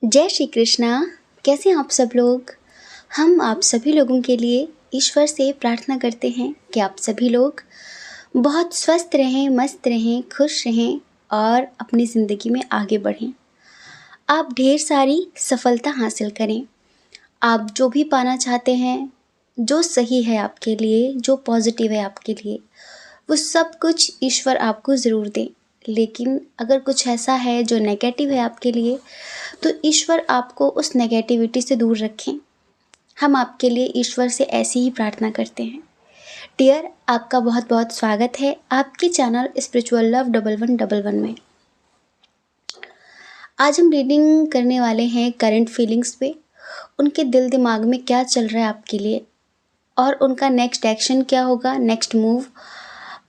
जय श्री कृष्णा। कैसे हैं आप सब लोग। हम आप सभी लोगों के लिए ईश्वर से प्रार्थना करते हैं कि आप सभी लोग बहुत स्वस्थ रहें, मस्त रहें, खुश रहें और अपनी ज़िंदगी में आगे बढ़ें। आप ढेर सारी सफलता हासिल करें। आप जो भी पाना चाहते हैं, जो सही है आपके लिए, जो पॉजिटिव है आपके लिए, वो सब कुछ ईश्वर आपको ज़रूर दे। लेकिन अगर कुछ ऐसा है जो नेगेटिव है आपके लिए, तो ईश्वर आपको उस नेगेटिविटी से दूर रखें। हम आपके लिए ईश्वर से ऐसी ही प्रार्थना करते हैं। डियर, आपका बहुत बहुत स्वागत है आपके चैनल स्पिरिचुअल लव 1111 में। आज हम रीडिंग करने वाले हैं करंट फीलिंग्स पे, उनके दिल दिमाग में क्या चल रहा है आपके लिए और उनका नेक्स्ट एक्शन क्या होगा, नेक्स्ट मूव,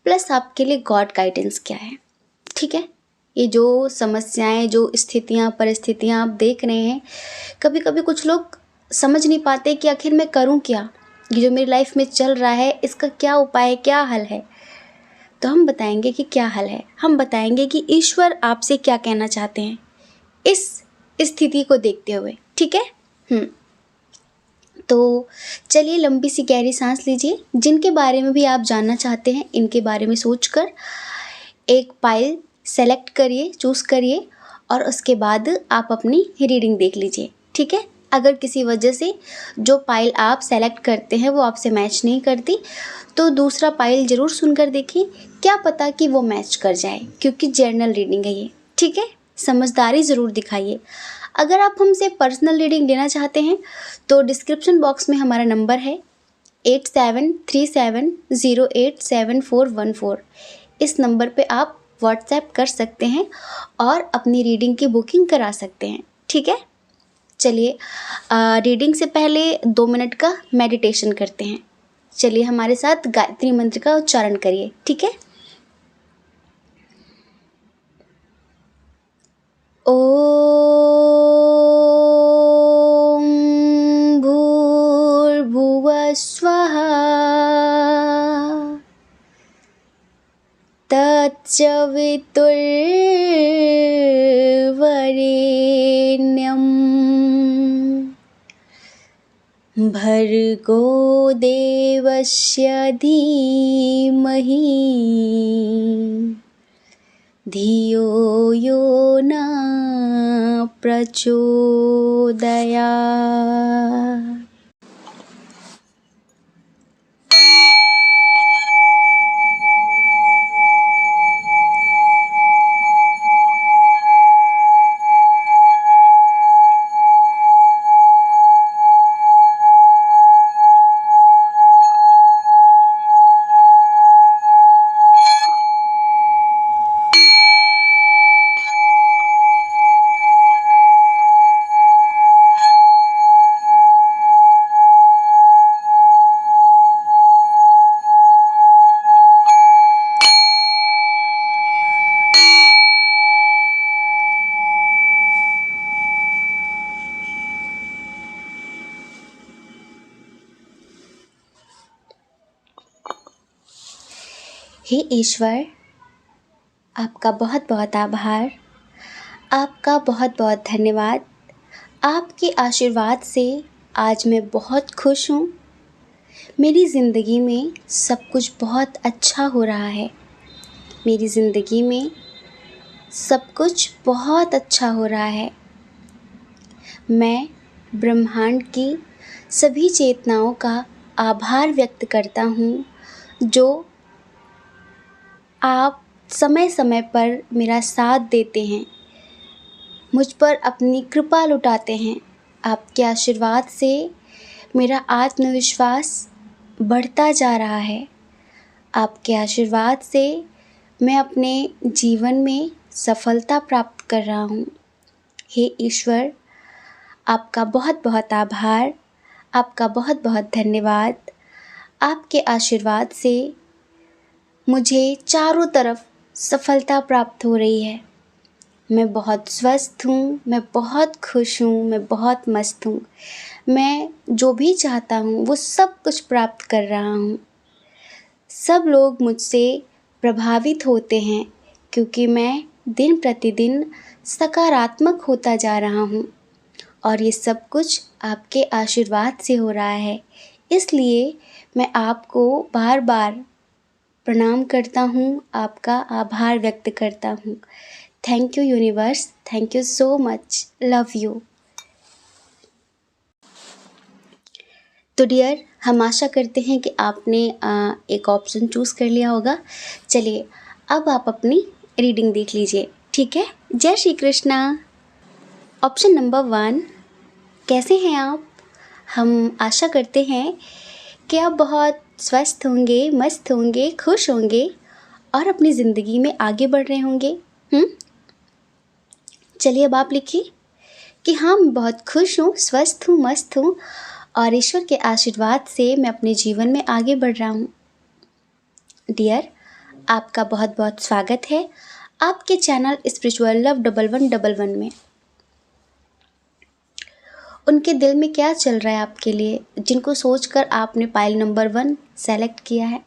प्लस आपके लिए गॉड गाइडेंस क्या है। ठीक है, ये जो समस्याएं, जो स्थितियां, परिस्थितियां आप देख रहे हैं, कभी कभी कुछ लोग समझ नहीं पाते कि आखिर मैं करूं क्या, ये जो मेरी लाइफ में चल रहा है इसका क्या उपाय है, क्या हल है। तो हम बताएंगे कि क्या हल है। हम बताएंगे कि ईश्वर आपसे क्या कहना चाहते हैं इस स्थिति को देखते हुए। ठीक है। तो चलिए लंबी सी गहरी सांस लीजिए। जिनके बारे में भी आप जानना चाहते हैं, इनके बारे में सोचकर एक पाइल सेलेक्ट करिए, चूज़ करिए और उसके बाद आप अपनी रीडिंग देख लीजिए। ठीक है। अगर किसी वजह से जो पाइल आप सेलेक्ट करते हैं वो आपसे मैच नहीं करती, तो दूसरा पाइल ज़रूर सुनकर देखिए, क्या पता कि वो मैच कर जाए, क्योंकि जर्नल रीडिंग है ये। ठीक है, समझदारी ज़रूर दिखाइए। अगर आप हमसे पर्सनल रीडिंग लेना चाहते हैं तो डिस्क्रिप्शन बॉक्स में हमारा नंबर है 8737087414। इस नंबर पे आप व्हाट्सएप कर सकते हैं और अपनी रीडिंग की बुकिंग करा सकते हैं। ठीक है, चलिए रीडिंग से पहले 2 मिनट का मेडिटेशन करते हैं। चलिए हमारे साथ गायत्री मंत्र का उच्चारण करिए। ठीक है। ओम भूर्भुवः स्वः तत्सवितुर्वरेण्यं भर्गो देवस्य धीमहि धियो यो न प्रचोदयात्। हे ईश्वर, आपका बहुत बहुत आभार, आपका बहुत बहुत धन्यवाद। आपके आशीर्वाद से आज मैं बहुत खुश हूँ। मेरी ज़िंदगी में सब कुछ बहुत अच्छा हो रहा है। मेरी ज़िंदगी में सब कुछ बहुत अच्छा हो रहा है। मैं ब्रह्मांड की सभी चेतनाओं का आभार व्यक्त करता हूँ, जो आप समय समय पर मेरा साथ देते हैं, मुझ पर अपनी कृपा लुटाते हैं। आपके आशीर्वाद से मेरा आत्मविश्वास बढ़ता जा रहा है। आपके आशीर्वाद से मैं अपने जीवन में सफलता प्राप्त कर रहा हूँ। हे ईश्वर, आपका बहुत बहुत आभार, आपका बहुत बहुत धन्यवाद। आपके आशीर्वाद से मुझे चारों तरफ सफलता प्राप्त हो रही है। मैं बहुत स्वस्थ हूँ, मैं बहुत खुश हूँ, मैं बहुत मस्त हूँ। मैं जो भी चाहता हूँ वो सब कुछ प्राप्त कर रहा हूँ। सब लोग मुझसे प्रभावित होते हैं, क्योंकि मैं दिन प्रतिदिन सकारात्मक होता जा रहा हूँ। और ये सब कुछ आपके आशीर्वाद से हो रहा है, इसलिए मैं आपको बार बार प्रणाम करता हूँ, आपका आभार व्यक्त करता हूँ। Thank you universe, thank you so much, love you. तो डियर, हम आशा करते हैं कि आपने एक ऑप्शन चूज़ कर लिया होगा। चलिए अब आप अपनी रीडिंग देख लीजिए, ठीक है। जय श्री कृष्णा। ऑप्शन नंबर 1, कैसे हैं आप? हम आशा करते हैं कि आप बहुत स्वस्थ होंगे, मस्त होंगे, खुश होंगे और अपनी ज़िंदगी में आगे बढ़ रहे होंगे। चलिए अब आप लिखिए कि हाँ, मैं बहुत खुश हूँ, स्वस्थ हूँ, मस्त हूँ और ईश्वर के आशीर्वाद से मैं अपने जीवन में आगे बढ़ रहा हूँ। डियर, आपका बहुत बहुत स्वागत है आपके चैनल स्पिरिचुअल लव 1111 में। उनके दिल में क्या चल रहा है आपके लिए, जिनको सोचकर आपने पाइल नंबर 1 सेलेक्ट किया है?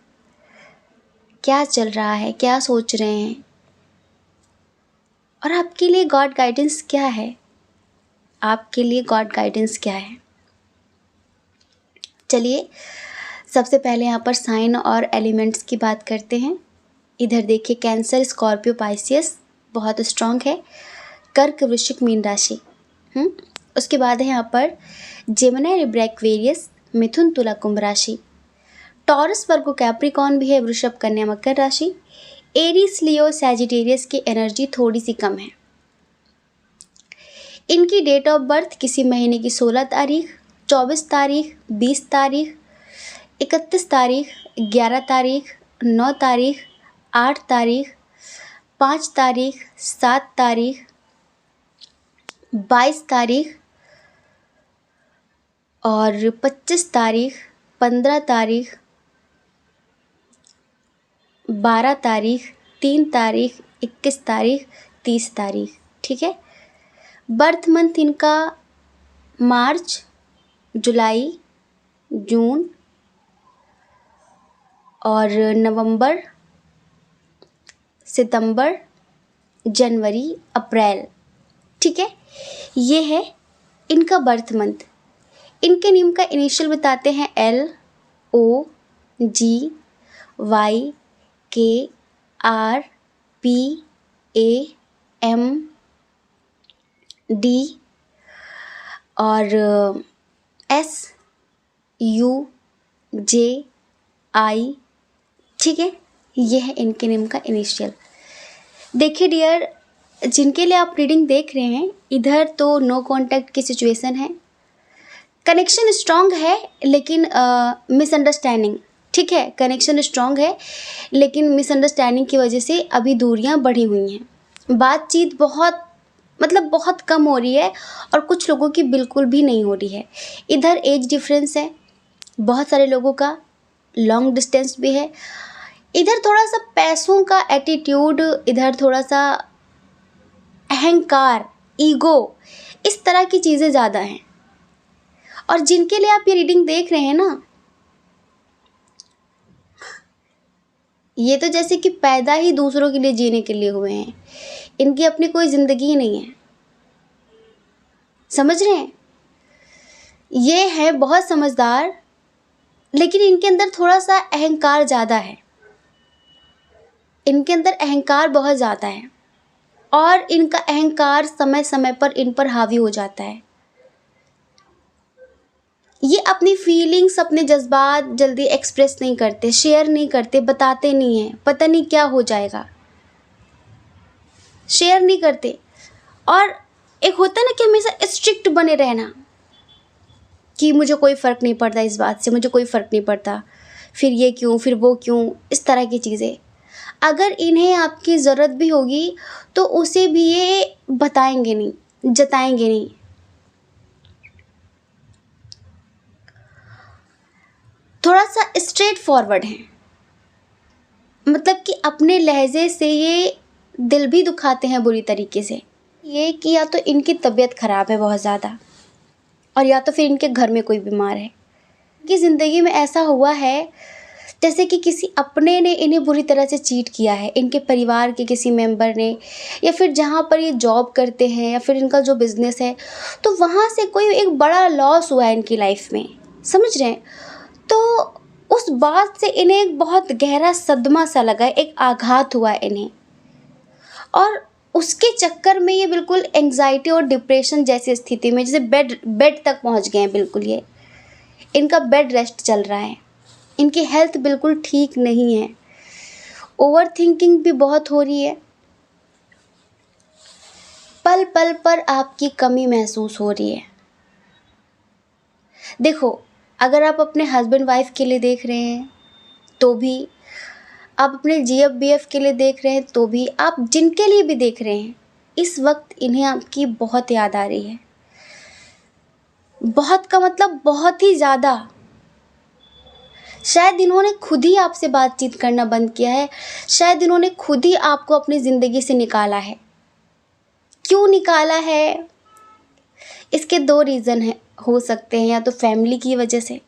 क्या चल रहा है, क्या सोच रहे हैं और आपके लिए गॉड गाइडेंस क्या है? आपके लिए गॉड गाइडेंस क्या है? चलिए सबसे पहले यहाँ पर साइन और एलिमेंट्स की बात करते हैं। इधर देखिए, कैंसर, स्कॉर्पियो, पाइसियस बहुत स्ट्रांग है। कर्क, वृश्चिक, मीन राशि। उसके बाद है यहाँ पर जेमिनी, लिब्रा, एक्वेरियस, मिथुन, तुला, कुंभ राशि। टॉरस, वर्गो, कैप्रिकॉर्न भी है, वृषभ, कन्या, मकर राशि। एरीज, लियो, सैजिटेरियस की एनर्जी थोड़ी सी कम है। इनकी डेट ऑफ बर्थ किसी महीने की 16 तारीख, 24 तारीख, 20 तारीख, 31 तारीख, 11 तारीख, 9 तारीख, 8 तारीख, 5 तारीख, 7 तारीख, 22 तारीख और 25 तारीख, 15 तारीख, 12 तारीख, 3 तारीख, 21 तारीख, 30 तारीख, ठीक है। बर्थ मंथ इनका मार्च, जुलाई, जून और नवंबर, सितंबर, जनवरी, अप्रैल, ठीक है। ये है इनका बर्थ मंथ। इनके नेम का इनिशियल बताते हैं LOGYKRPAM D और SUJI, ठीक है। ये है इनके नेम का इनिशियल। देखिए डियर, जिनके लिए आप रीडिंग देख रहे हैं, इधर तो नो कांटेक्ट की सिचुएशन है। कनेक्शन स्ट्रांग है लेकिन मिसअंडरस्टैंडिंग, ठीक है। कनेक्शन स्ट्रांग है लेकिन मिसअंडरस्टैंडिंग की वजह से अभी दूरियां बढ़ी हुई हैं। बातचीत बहुत कम हो रही है और कुछ लोगों की बिल्कुल भी नहीं हो रही है। इधर एज डिफरेंस है बहुत सारे लोगों का, लॉन्ग डिस्टेंस भी है। इधर थोड़ा सा पैसों का एटीट्यूड, इधर थोड़ा सा अहंकार, ईगो, इस तरह की चीज़ें ज़्यादा हैं। और जिनके लिए आप ये रीडिंग देख रहे हैं ना, ये तो जैसे कि पैदा ही दूसरों के लिए जीने के लिए हुए हैं। इनकी अपनी कोई ज़िंदगी ही नहीं है, समझ रहे हैं। ये है बहुत समझदार, लेकिन इनके अंदर थोड़ा सा अहंकार ज़्यादा है। इनके अंदर अहंकार बहुत ज़्यादा है और इनका अहंकार समय समय पर इन पर हावी हो जाता है। ये अपनी फीलिंग्स, अपने जज्बात जल्दी एक्सप्रेस नहीं करते, शेयर नहीं करते, बताते नहीं हैं, पता नहीं क्या हो जाएगा, शेयर नहीं करते। और एक होता है ना कि हमेशा स्ट्रिक्ट बने रहना कि मुझे कोई फ़र्क नहीं पड़ता इस बात से, मुझे कोई फ़र्क नहीं पड़ता, फिर ये क्यों, फिर वो क्यों, इस तरह की चीज़ें। अगर इन्हें आपकी ज़रूरत भी होगी तो उसे भी ये बताएंगे नहीं, जताएंगे नहीं। थोड़ा सा स्ट्रेट फॉरवर्ड हैं, मतलब कि अपने लहजे से ये दिल भी दुखाते हैं बुरी तरीके से। ये कि या तो इनकी तबीयत ख़राब है बहुत ज़्यादा, और या तो फिर इनके घर में कोई बीमार है। इनकी ज़िंदगी में ऐसा हुआ है जैसे कि किसी अपने ने इन्हें बुरी तरह से चीट किया है, इनके परिवार के किसी मेंबर ने, या फिर जहाँ पर ये जॉब करते हैं या फिर इनका जो बिज़नेस है, तो वहाँ से कोई एक बड़ा लॉस हुआ है इनकी लाइफ में, समझ रहे हैं? तो उस बात से इन्हें एक बहुत गहरा सदमा सा लगा है, एक आघात हुआ है इन्हें, और उसके चक्कर में ये बिल्कुल एंग्जाइटी और डिप्रेशन जैसी स्थिति में, जैसे बेड बेड तक पहुँच गए हैं बिल्कुल ये। इनका बेड रेस्ट चल रहा है, इनकी हेल्थ बिल्कुल ठीक नहीं है, ओवर थिंकिंग भी बहुत हो रही है, पल पल पर आपकी कमी महसूस हो रही है। देखो, अगर आप अपने हस्बैंड वाइफ के लिए देख रहे हैं तो भी, आप अपने जीएफ बीएफ के लिए देख रहे हैं तो भी, आप जिनके लिए भी देख रहे हैं, इस वक्त इन्हें आपकी बहुत याद आ रही है। बहुत का मतलब बहुत ही ज़्यादा। शायद इन्होंने खुद ही आपसे बातचीत करना बंद किया है, शायद इन्होंने खुद ही आपको अपनी ज़िंदगी से निकाला है। क्यों निकाला है? इसके दो रीज़न है, हो सकते हैं। या तो फैमिली की वजह से,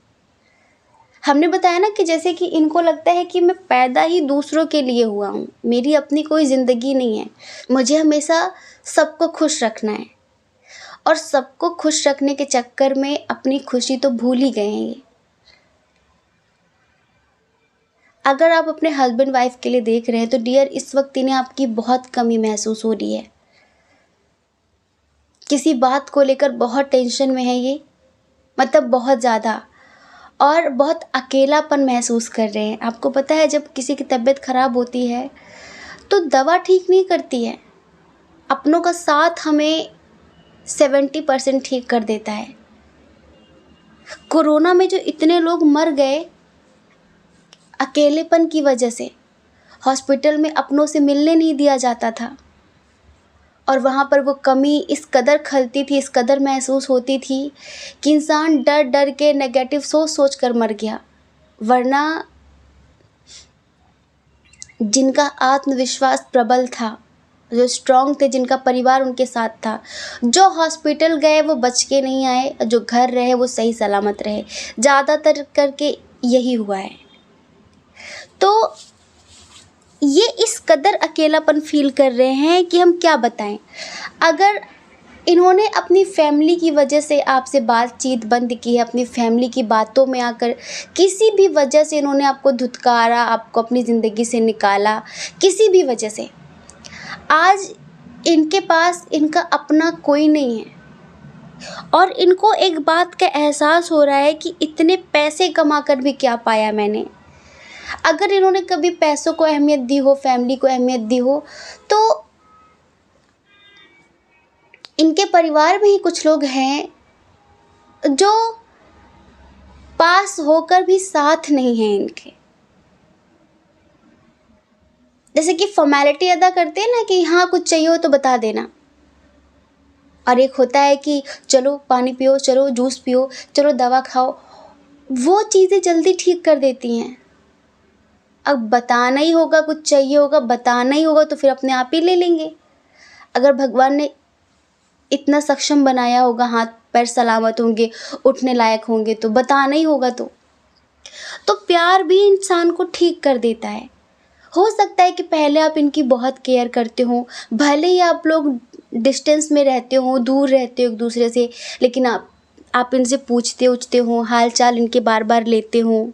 हमने बताया ना कि जैसे कि इनको लगता है कि मैं पैदा ही दूसरों के लिए हुआ हूँ, मेरी अपनी कोई ज़िंदगी नहीं है, मुझे हमेशा सबको खुश रखना है, और सबको खुश रखने के चक्कर में अपनी खुशी तो भूल ही गए हैं ये। अगर आप अपने हस्बैंड वाइफ के लिए देख रहे हैं तो डियर, इस वक्त इन्हें आपकी बहुत कमी महसूस हो रही है। किसी बात को लेकर बहुत टेंशन में है ये, मतलब बहुत ज़्यादा, और बहुत अकेलापन महसूस कर रहे हैं। आपको पता है, जब किसी की तबीयत ख़राब होती है तो दवा ठीक नहीं करती है, अपनों का साथ हमें 70% ठीक कर देता है। कोरोना में जो इतने लोग मर गए अकेलेपन की वजह से, हॉस्पिटल में अपनों से मिलने नहीं दिया जाता था, और वहाँ पर वो कमी इस कदर खलती थी, इस कदर महसूस होती थी कि इंसान डर डर के नेगेटिव सोच सोच कर मर गया। वरना जिनका आत्मविश्वास प्रबल था, जो स्ट्रांग थे, जिनका परिवार उनके साथ था, जो हॉस्पिटल गए वो बच के नहीं आए, जो घर रहे वो सही सलामत रहे। ज़्यादातर करके यही हुआ है। तो ये इस कदर अकेलापन फील कर रहे हैं कि हम क्या बताएं। अगर इन्होंने अपनी फैमिली की वजह से आपसे बातचीत बंद की है, अपनी फैमिली की बातों में आकर किसी भी वजह से इन्होंने आपको धुतकारा, आपको अपनी ज़िंदगी से निकाला, किसी भी वजह से, आज इनके पास इनका अपना कोई नहीं है, और इनको एक बात का एहसास हो रहा है कि इतने पैसे कमा कर भी क्या पाया मैंने। अगर इन्होंने कभी पैसों को अहमियत दी हो, फैमिली को अहमियत दी हो, तो इनके परिवार में ही कुछ लोग हैं जो पास होकर भी साथ नहीं हैं इनके। जैसे कि फॉर्मेलिटी अदा करते हैं ना कि हाँ कुछ चाहिए हो तो बता देना, और एक होता है कि चलो पानी पियो, चलो जूस पियो, चलो दवा खाओ, वो चीज़ें जल्दी ठीक कर देती हैं। अब बताना ही होगा, कुछ चाहिए होगा, बताना ही होगा, तो फिर अपने आप ही ले लेंगे। अगर भगवान ने इतना सक्षम बनाया होगा, हाथ पैर सलामत होंगे, उठने लायक होंगे, तो बताना ही होगा। तो प्यार भी इंसान को ठीक कर देता है। हो सकता है कि पहले आप इनकी बहुत केयर करते हो, भले ही आप लोग डिस्टेंस में रहते हो, दूर रहते हो एक दूसरे से, लेकिन आप इनसे पूछते उछते हो, हाल चाल इनके बार बार लेते हो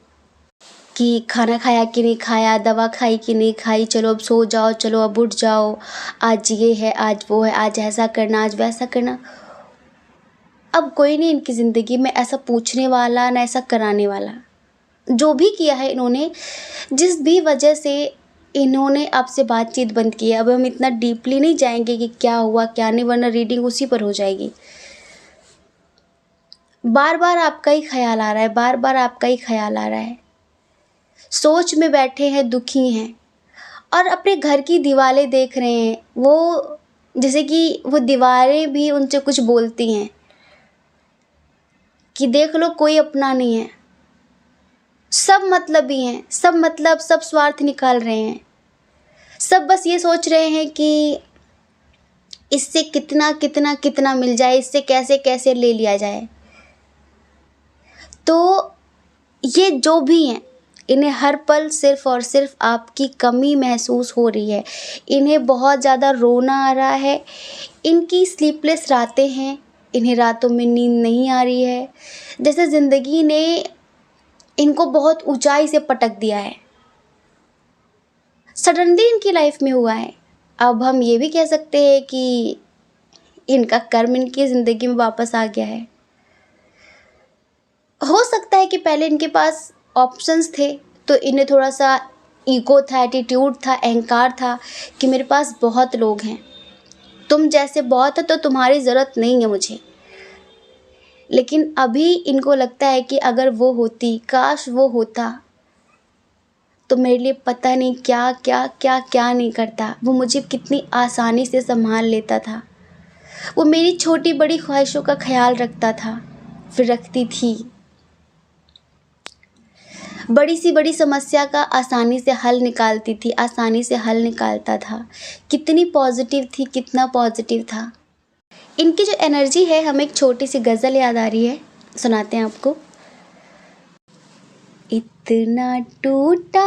कि खाना खाया कि नहीं खाया, दवा खाई कि नहीं खाई, चलो अब सो जाओ, चलो अब उठ जाओ, आज ये है, आज वो है, आज ऐसा करना, आज वैसा करना। अब कोई नहीं इनकी ज़िंदगी में ऐसा पूछने वाला, ना ऐसा कराने वाला। जो भी किया है इन्होंने, जिस भी वजह से इन्होंने आपसे बातचीत बंद की है, अब हम इतना डीपली नहीं जाएंगे कि क्या हुआ क्या नहीं, वरना रीडिंग उसी पर हो जाएगी। बार बार आपका ही ख्याल आ रहा है, बार बार आपका ही ख्याल आ रहा है, सोच में बैठे हैं, दुखी हैं, और अपने घर की दीवारें देख रहे हैं। वो जैसे कि वो दीवारें भी उनसे कुछ बोलती हैं कि देख लो कोई अपना नहीं है, सब मतलबी हैं, सब मतलब, सब स्वार्थ निकाल रहे हैं, सब बस ये सोच रहे हैं कि इससे कितना कितना कितना मिल जाए, इससे कैसे कैसे ले लिया जाए। तो ये जो भी हैं, इन्हें हर पल सिर्फ़ और सिर्फ आपकी कमी महसूस हो रही है। इन्हें बहुत ज़्यादा रोना आ रहा है। इनकी स्लीपलेस रातें हैं। इन्हें रातों में नींद नहीं आ रही है। जैसे ज़िंदगी ने इनको बहुत ऊंचाई से पटक दिया है। सडनली इनकी लाइफ में हुआ है। अब हम ये भी कह सकते हैं कि इनका कर्म इनकी ज़िंदगी में वापस आ गया है। हो सकता है कि पहले इनके पास ऑप्शंस थे, तो इन्हें थोड़ा सा ईगो था, एटीट्यूड था, अहंकार था कि मेरे पास बहुत लोग हैं, तुम जैसे बहुत है तो तुम्हारी ज़रूरत नहीं है मुझे। लेकिन अभी इनको लगता है कि अगर वो होती, काश वो होता, तो मेरे लिए पता नहीं क्या क्या क्या क्या नहीं करता। वो मुझे कितनी आसानी से संभाल लेता था। वो मेरी छोटी बड़ी ख्वाहिशों का ख्याल रखता था, फिर रखती थी। बड़ी सी बड़ी समस्या का आसानी से हल निकालती थी, आसानी से हल निकालता था। कितनी पॉजिटिव थी, कितना पॉजिटिव था। इनकी जो एनर्जी है, हमें एक छोटी सी गज़ल याद आ रही है, सुनाते हैं आपको। इतना टूटा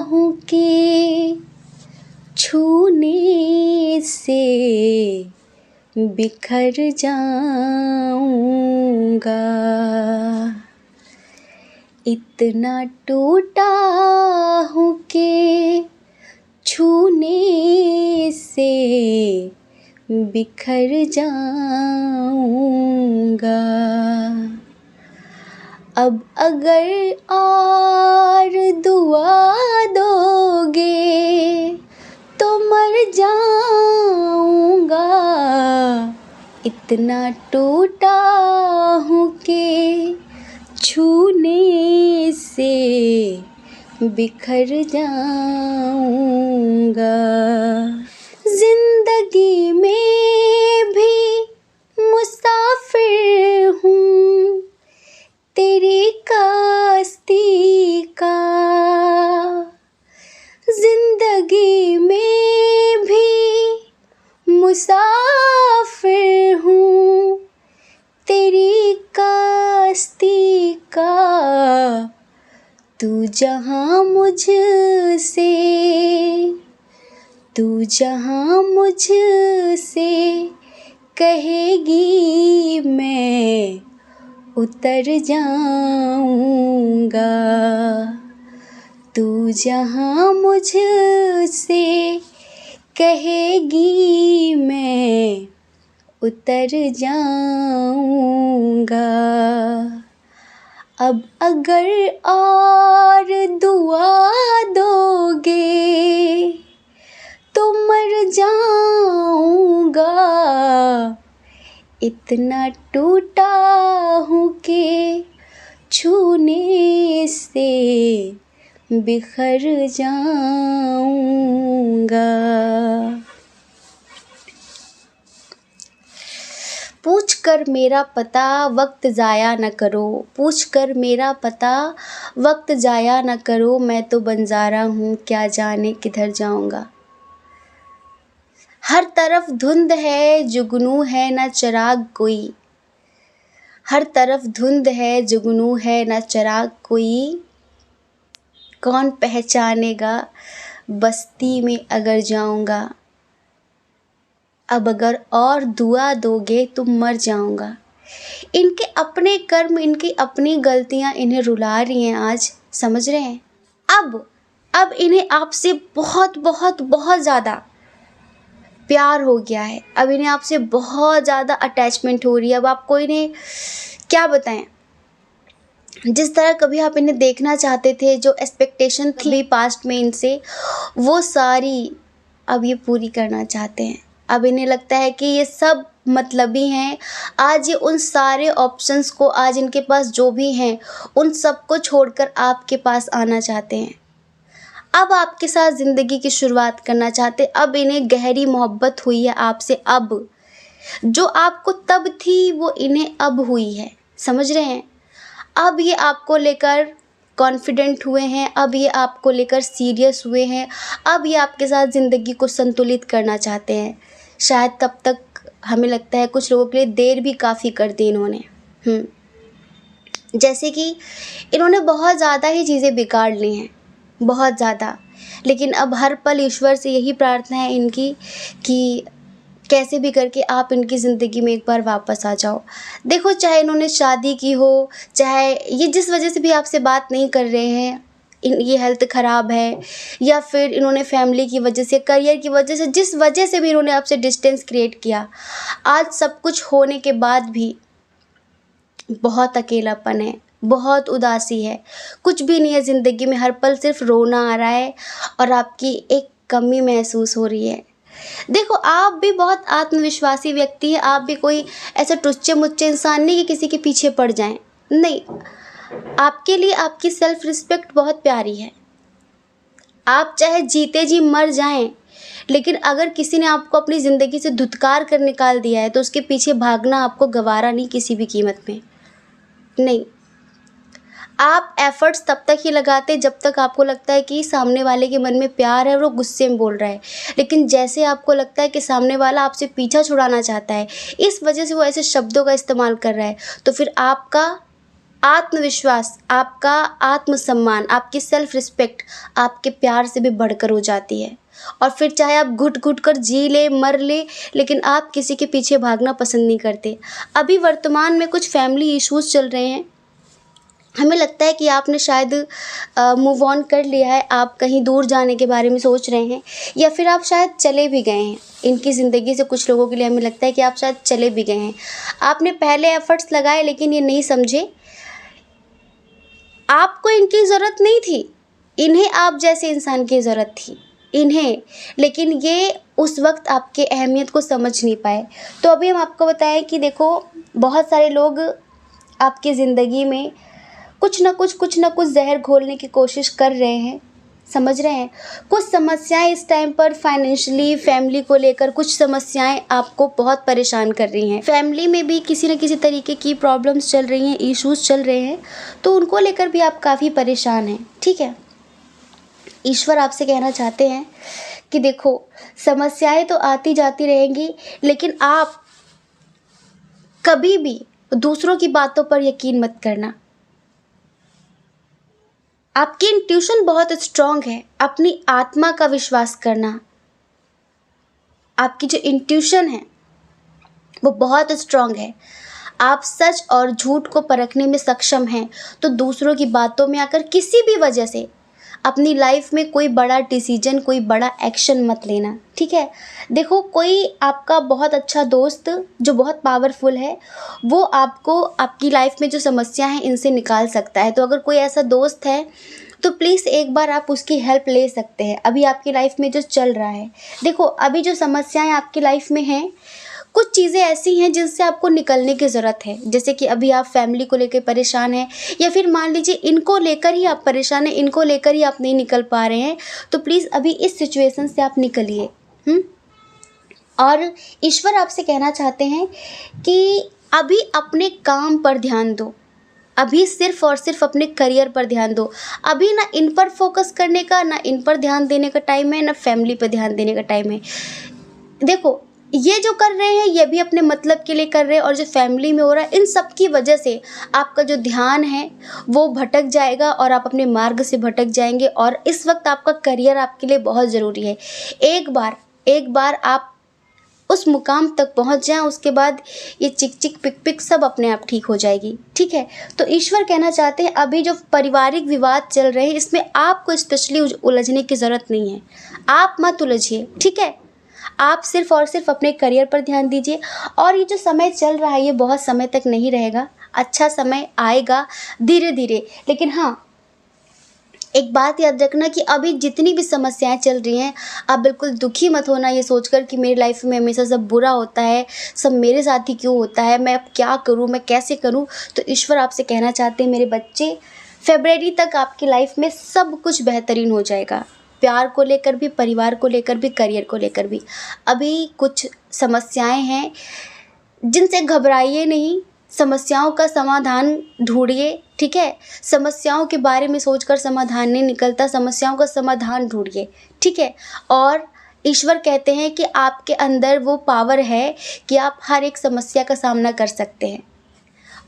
हूँ कि छूने से बिखर जाऊंगा। इतना टूटा हूँ कि छूने से बिखर जाऊंगा। अब अगर और दुआ दोगे तो मर जाऊंगा। इतना टूटा हूँ कि छूने से बिखर जाऊंगा। जिंदगी में भी मुसाफिर हूँ तेरी कास्ती का। जिंदगी में भी मुसाफिर हूँ तेरी कास्ती का। तू जहाँ मुझसे कहेगी मैं उतर जाऊंगा। तू जहाँ मुझसे कहेगी मैं उतर जाऊंगा। अब अगर और दुआ दोगे तो मर जाऊंगा। इतना टूटा हूँ कि छूने से बिखर जाऊंगा। पूछ कर मेरा पता वक्त ज़ाया न करो। पूछ कर मेरा पता वक्त ज़ाया न करो। मैं तो बंजारा हूँ, क्या जाने किधर जाऊंगा। हर तरफ धुंध है, जुगनू है न चिराग कोई। हर तरफ धुंध है, जुगनू है न चिराग कोई। कौन पहचानेगा बस्ती में अगर जाऊंगा। अब अगर और दुआ दोगे तो मर जाऊंगा। इनके अपने कर्म, इनकी अपनी गलतियां इन्हें रुला रही हैं आज, समझ रहे हैं। अब इन्हें आपसे बहुत बहुत बहुत ज़्यादा प्यार हो गया है। अब इन्हें आपसे बहुत ज़्यादा अटैचमेंट हो रही है। अब आपको इन्हें क्या बताएं, जिस तरह कभी आप इन्हें देखना चाहते थे, जो एक्सपेक्टेशन थी पास्ट में इनसे, वो सारी अब ये पूरी करना चाहते हैं। अब इन्हें लगता है कि ये सब मतलबी हैं। आज ये उन सारे ऑप्शंस को, आज इनके पास जो भी हैं, उन सब को छोड़कर आपके पास आना चाहते हैं। अब आपके साथ ज़िंदगी की शुरुआत करना चाहते। अब इन्हें गहरी मोहब्बत हुई है आपसे। अब जो आपको तब थी वो इन्हें अब हुई है, समझ रहे हैं। अब ये आपको लेकर कॉन्फिडेंट हुए हैं। अब ये आपको लेकर सीरियस हुए हैं। अब ये आपके साथ ज़िंदगी को संतुलित करना चाहते हैं। शायद तब तक हमें लगता है कुछ लोगों के लिए देर भी काफ़ी कर दी इन्होंने। जैसे कि इन्होंने बहुत ज़्यादा ही चीज़ें बिगाड़ ली हैं, बहुत ज़्यादा। लेकिन अब हर पल ईश्वर से यही प्रार्थना है इनकी कि कैसे भी करके आप इनकी ज़िंदगी में एक बार वापस आ जाओ। देखो, चाहे इन्होंने शादी की हो, चाहे ये जिस वजह से भी आपसे बात नहीं कर रहे हैं, इन ये हेल्थ ख़राब है, या फिर इन्होंने फैमिली की वजह से, करियर की वजह से, जिस वजह से भी इन्होंने आपसे डिस्टेंस क्रिएट किया, आज सब कुछ होने के बाद भी बहुत अकेलापन है, बहुत उदासी है, कुछ भी नहीं है ज़िंदगी में, हर पल सिर्फ रोना आ रहा है और आपकी एक कमी महसूस हो रही है। देखो, आप भी बहुत आत्मविश्वासी व्यक्ति हैं, आप भी कोई ऐसा टुच्चे-मुच्चे इंसान नहीं कि किसी के पीछे पड़ जाएँ। नहीं, आपके लिए आपकी सेल्फ रिस्पेक्ट बहुत प्यारी है। आप चाहे जीते जी मर जाएँ, लेकिन अगर किसी ने आपको अपनी ज़िंदगी से धुतकार कर निकाल दिया है, तो उसके पीछे भागना आपको गवारा नहीं किसी भी कीमत में। नहीं, आप एफ़र्ट्स तब तक ही लगाते जब तक आपको लगता है कि सामने वाले के मन में प्यार है और वो गुस्से में बोल रहा है। लेकिन जैसे आपको लगता है कि सामने वाला आपसे पीछा छुड़ाना चाहता है, इस वजह से वो ऐसे शब्दों का इस्तेमाल कर रहा है, तो फिर आपका आत्मविश्वास, आपका आत्मसम्मान, आपकी सेल्फ रिस्पेक्ट आपके प्यार से भी बढ़कर हो जाती है। और फिर चाहे आप घुट-घुट कर जी लें, मर लें, लेकिन आप किसी के पीछे भागना पसंद नहीं करते। अभी वर्तमान में कुछ फैमिली इश्यूज़ चल रहे हैं। हमें लगता है कि आपने शायद मूव ऑन कर लिया है, आप कहीं दूर जाने के बारे में सोच रहे हैं, या फिर आप शायद चले भी गए हैं। इनकी ज़िंदगी से कुछ लोगों के लिए हमें लगता है कि आप शायद चले भी गए हैं। आपने पहले एफ़र्ट्स लगाए लेकिन ये नहीं समझे, आपको इनकी ज़रूरत नहीं थी, इन्हें आप जैसे इंसान की ज़रूरत थी, इन्हें। लेकिन ये उस वक़्त आपकी अहमियत को समझ नहीं पाए। तो अभी हम आपको बताएँ कि देखो, बहुत सारे लोग आपकी ज़िंदगी में कुछ न कुछ ज़हर घोलने की कोशिश कर रहे हैं, समझ रहे हैं? कुछ समस्याएँ इस टाइम पर फाइनेंशियली, फैमिली को लेकर कुछ समस्याएँ आपको बहुत परेशान कर रही हैं। फैमिली में भी किसी न किसी तरीके की प्रॉब्लम्स चल रही हैं, इश्यूज़ चल रहे हैं, तो उनको लेकर भी आप काफ़ी परेशान हैं, ठीक है? ईश्वर आपसे कहना चाहते हैं कि देखो, समस्याएँ तो आती जाती रहेंगी, लेकिन आप कभी भी दूसरों की बातों पर यकीन मत करना। आपकी इंट्यूशन बहुत स्ट्रॉन्ग है, अपनी आत्मा का विश्वास करना। आपकी जो इंट्यूशन है वो बहुत स्ट्रॉन्ग है। आप सच और झूठ को परखने में सक्षम हैं, तो दूसरों की बातों में आकर किसी भी वजह से अपनी लाइफ में कोई बड़ा डिसीजन, कोई बड़ा एक्शन मत लेना, ठीक है? देखो, कोई आपका बहुत अच्छा दोस्त जो बहुत पावरफुल है, वो आपको आपकी लाइफ में जो समस्या है इनसे निकाल सकता है। तो अगर कोई ऐसा दोस्त है, तो प्लीज़ एक बार आप उसकी हेल्प ले सकते हैं, अभी आपकी लाइफ में जो चल रहा है। देखो, अभी जो समस्याएँ आपकी लाइफ में हैं, कुछ चीज़ें ऐसी हैं जिनसे आपको निकलने की ज़रूरत है। जैसे कि अभी आप फैमिली को लेकर परेशान हैं, या फिर मान लीजिए इनको लेकर ही आप परेशान हैं, इनको लेकर ही आप नहीं निकल पा रहे हैं, तो प्लीज़ अभी इस सिचुएशन से आप निकलिए। और ईश्वर आपसे कहना चाहते हैं कि अभी अपने काम पर ध्यान दो। अभी सिर्फ़ और सिर्फ़ अपने करियर पर ध्यान दो। अभी ना इन पर फ़ोकस करने का, ना इन पर ध्यान देने का टाइम है, ना फैमिली पर ध्यान देने का टाइम है। देखो, ये जो कर रहे हैं, ये भी अपने मतलब के लिए कर रहे हैं, और जो फैमिली में हो रहा है, इन सब की वजह से आपका जो ध्यान है वो भटक जाएगा और आप अपने मार्ग से भटक जाएँगे। और इस वक़्त आपका करियर आपके लिए बहुत ज़रूरी है। एक बार आप उस मुकाम तक पहुँच जाएँ, उसके बाद ये चिक-चिक, पिक-पिक सब अपने आप ठीक हो जाएगी, ठीक है? तो ईश्वर कहना चाहते हैं, अभी जो पारिवारिक विवाद चल रहे हैं, इसमें आपको स्पेशली उलझने की ज़रूरत नहीं है। आप मत उलझिए, ठीक है? आप सिर्फ़ और सिर्फ़ अपने करियर पर ध्यान दीजिए। और ये जो समय चल रहा है, ये बहुत समय तक नहीं रहेगा, अच्छा समय आएगा धीरे-धीरे। लेकिन हाँ, एक बात याद रखना कि अभी जितनी भी समस्याएँ चल रही हैं, आप बिल्कुल दुखी मत होना ये सोचकर कि मेरी लाइफ में हमेशा सब बुरा होता है, सब मेरे साथ ही क्यों होता है, मैं अब क्या करूँ, मैं कैसे करूँ? तो ईश्वर आपसे कहना चाहते हैं, मेरे बच्चे, फ़रवरी तक आपकी लाइफ में सब कुछ बेहतरीन हो जाएगा। प्यार को लेकर भी, परिवार को लेकर भी, करियर को लेकर भी। अभी कुछ समस्याएँ हैं जिनसे घबराइए नहीं, समस्याओं का समाधान ढूँढिए, ठीक है? समस्याओं के बारे में सोचकर समाधान नहीं निकलता, समस्याओं का समाधान ढूँढिए, ठीक है? और ईश्वर कहते हैं कि आपके अंदर वो पावर है कि आप हर एक समस्या का सामना कर सकते हैं।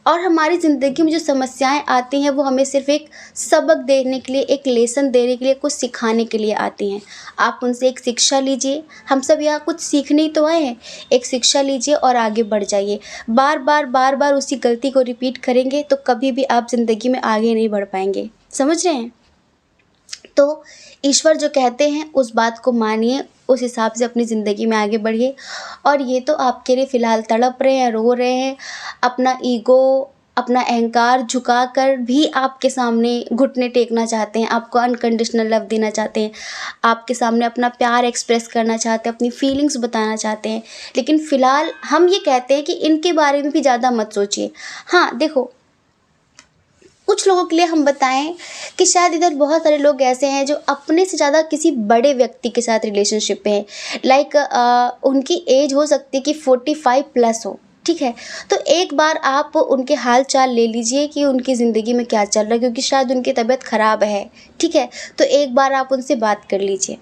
और हमारी ज़िंदगी में जो समस्याएं आती हैं वो हमें सिर्फ एक सबक देने के लिए, एक लेसन देने के लिए, कुछ सिखाने के लिए आती हैं। आप उनसे एक शिक्षा लीजिए। हम सब यहाँ कुछ सीखने ही तो आए हैं। एक शिक्षा लीजिए और आगे बढ़ जाइए। बार बार उसी गलती को रिपीट करेंगे तो कभी भी आप ज़िंदगी में आगे नहीं बढ़ पाएंगे। समझ रहे हैं? तो ईश्वर जो कहते हैं उस बात को मानिए, उस हिसाब से अपनी ज़िंदगी में आगे बढ़िए। और ये तो आपके लिए फ़िलहाल तड़प रहे हैं, रो रहे हैं, अपना ईगो, अपना अहंकार झुका कर भी आपके सामने घुटने टेकना चाहते हैं, आपको अनकंडीशनल लव देना चाहते हैं, आपके सामने अपना प्यार एक्सप्रेस करना चाहते हैं, अपनी फीलिंग्स बताना चाहते हैं। लेकिन फ़िलहाल हम ये कहते हैं कि इनके बारे में भी ज़्यादा मत सोचिए। हाँ, देखो, कुछ लोगों के लिए हम बताएं कि शायद इधर बहुत सारे लोग ऐसे हैं जो अपने से ज़्यादा किसी बड़े व्यक्ति के साथ रिलेशनशिप में है। लाइक उनकी एज हो सकती है कि 45 प्लस हो। ठीक है, तो एक बार आप उनके हाल चाल ले लीजिए कि उनकी ज़िंदगी में क्या चल रहा है, क्योंकि शायद उनकी तबीयत ख़राब है। ठीक है, तो एक बार आप उनसे बात कर लीजिए।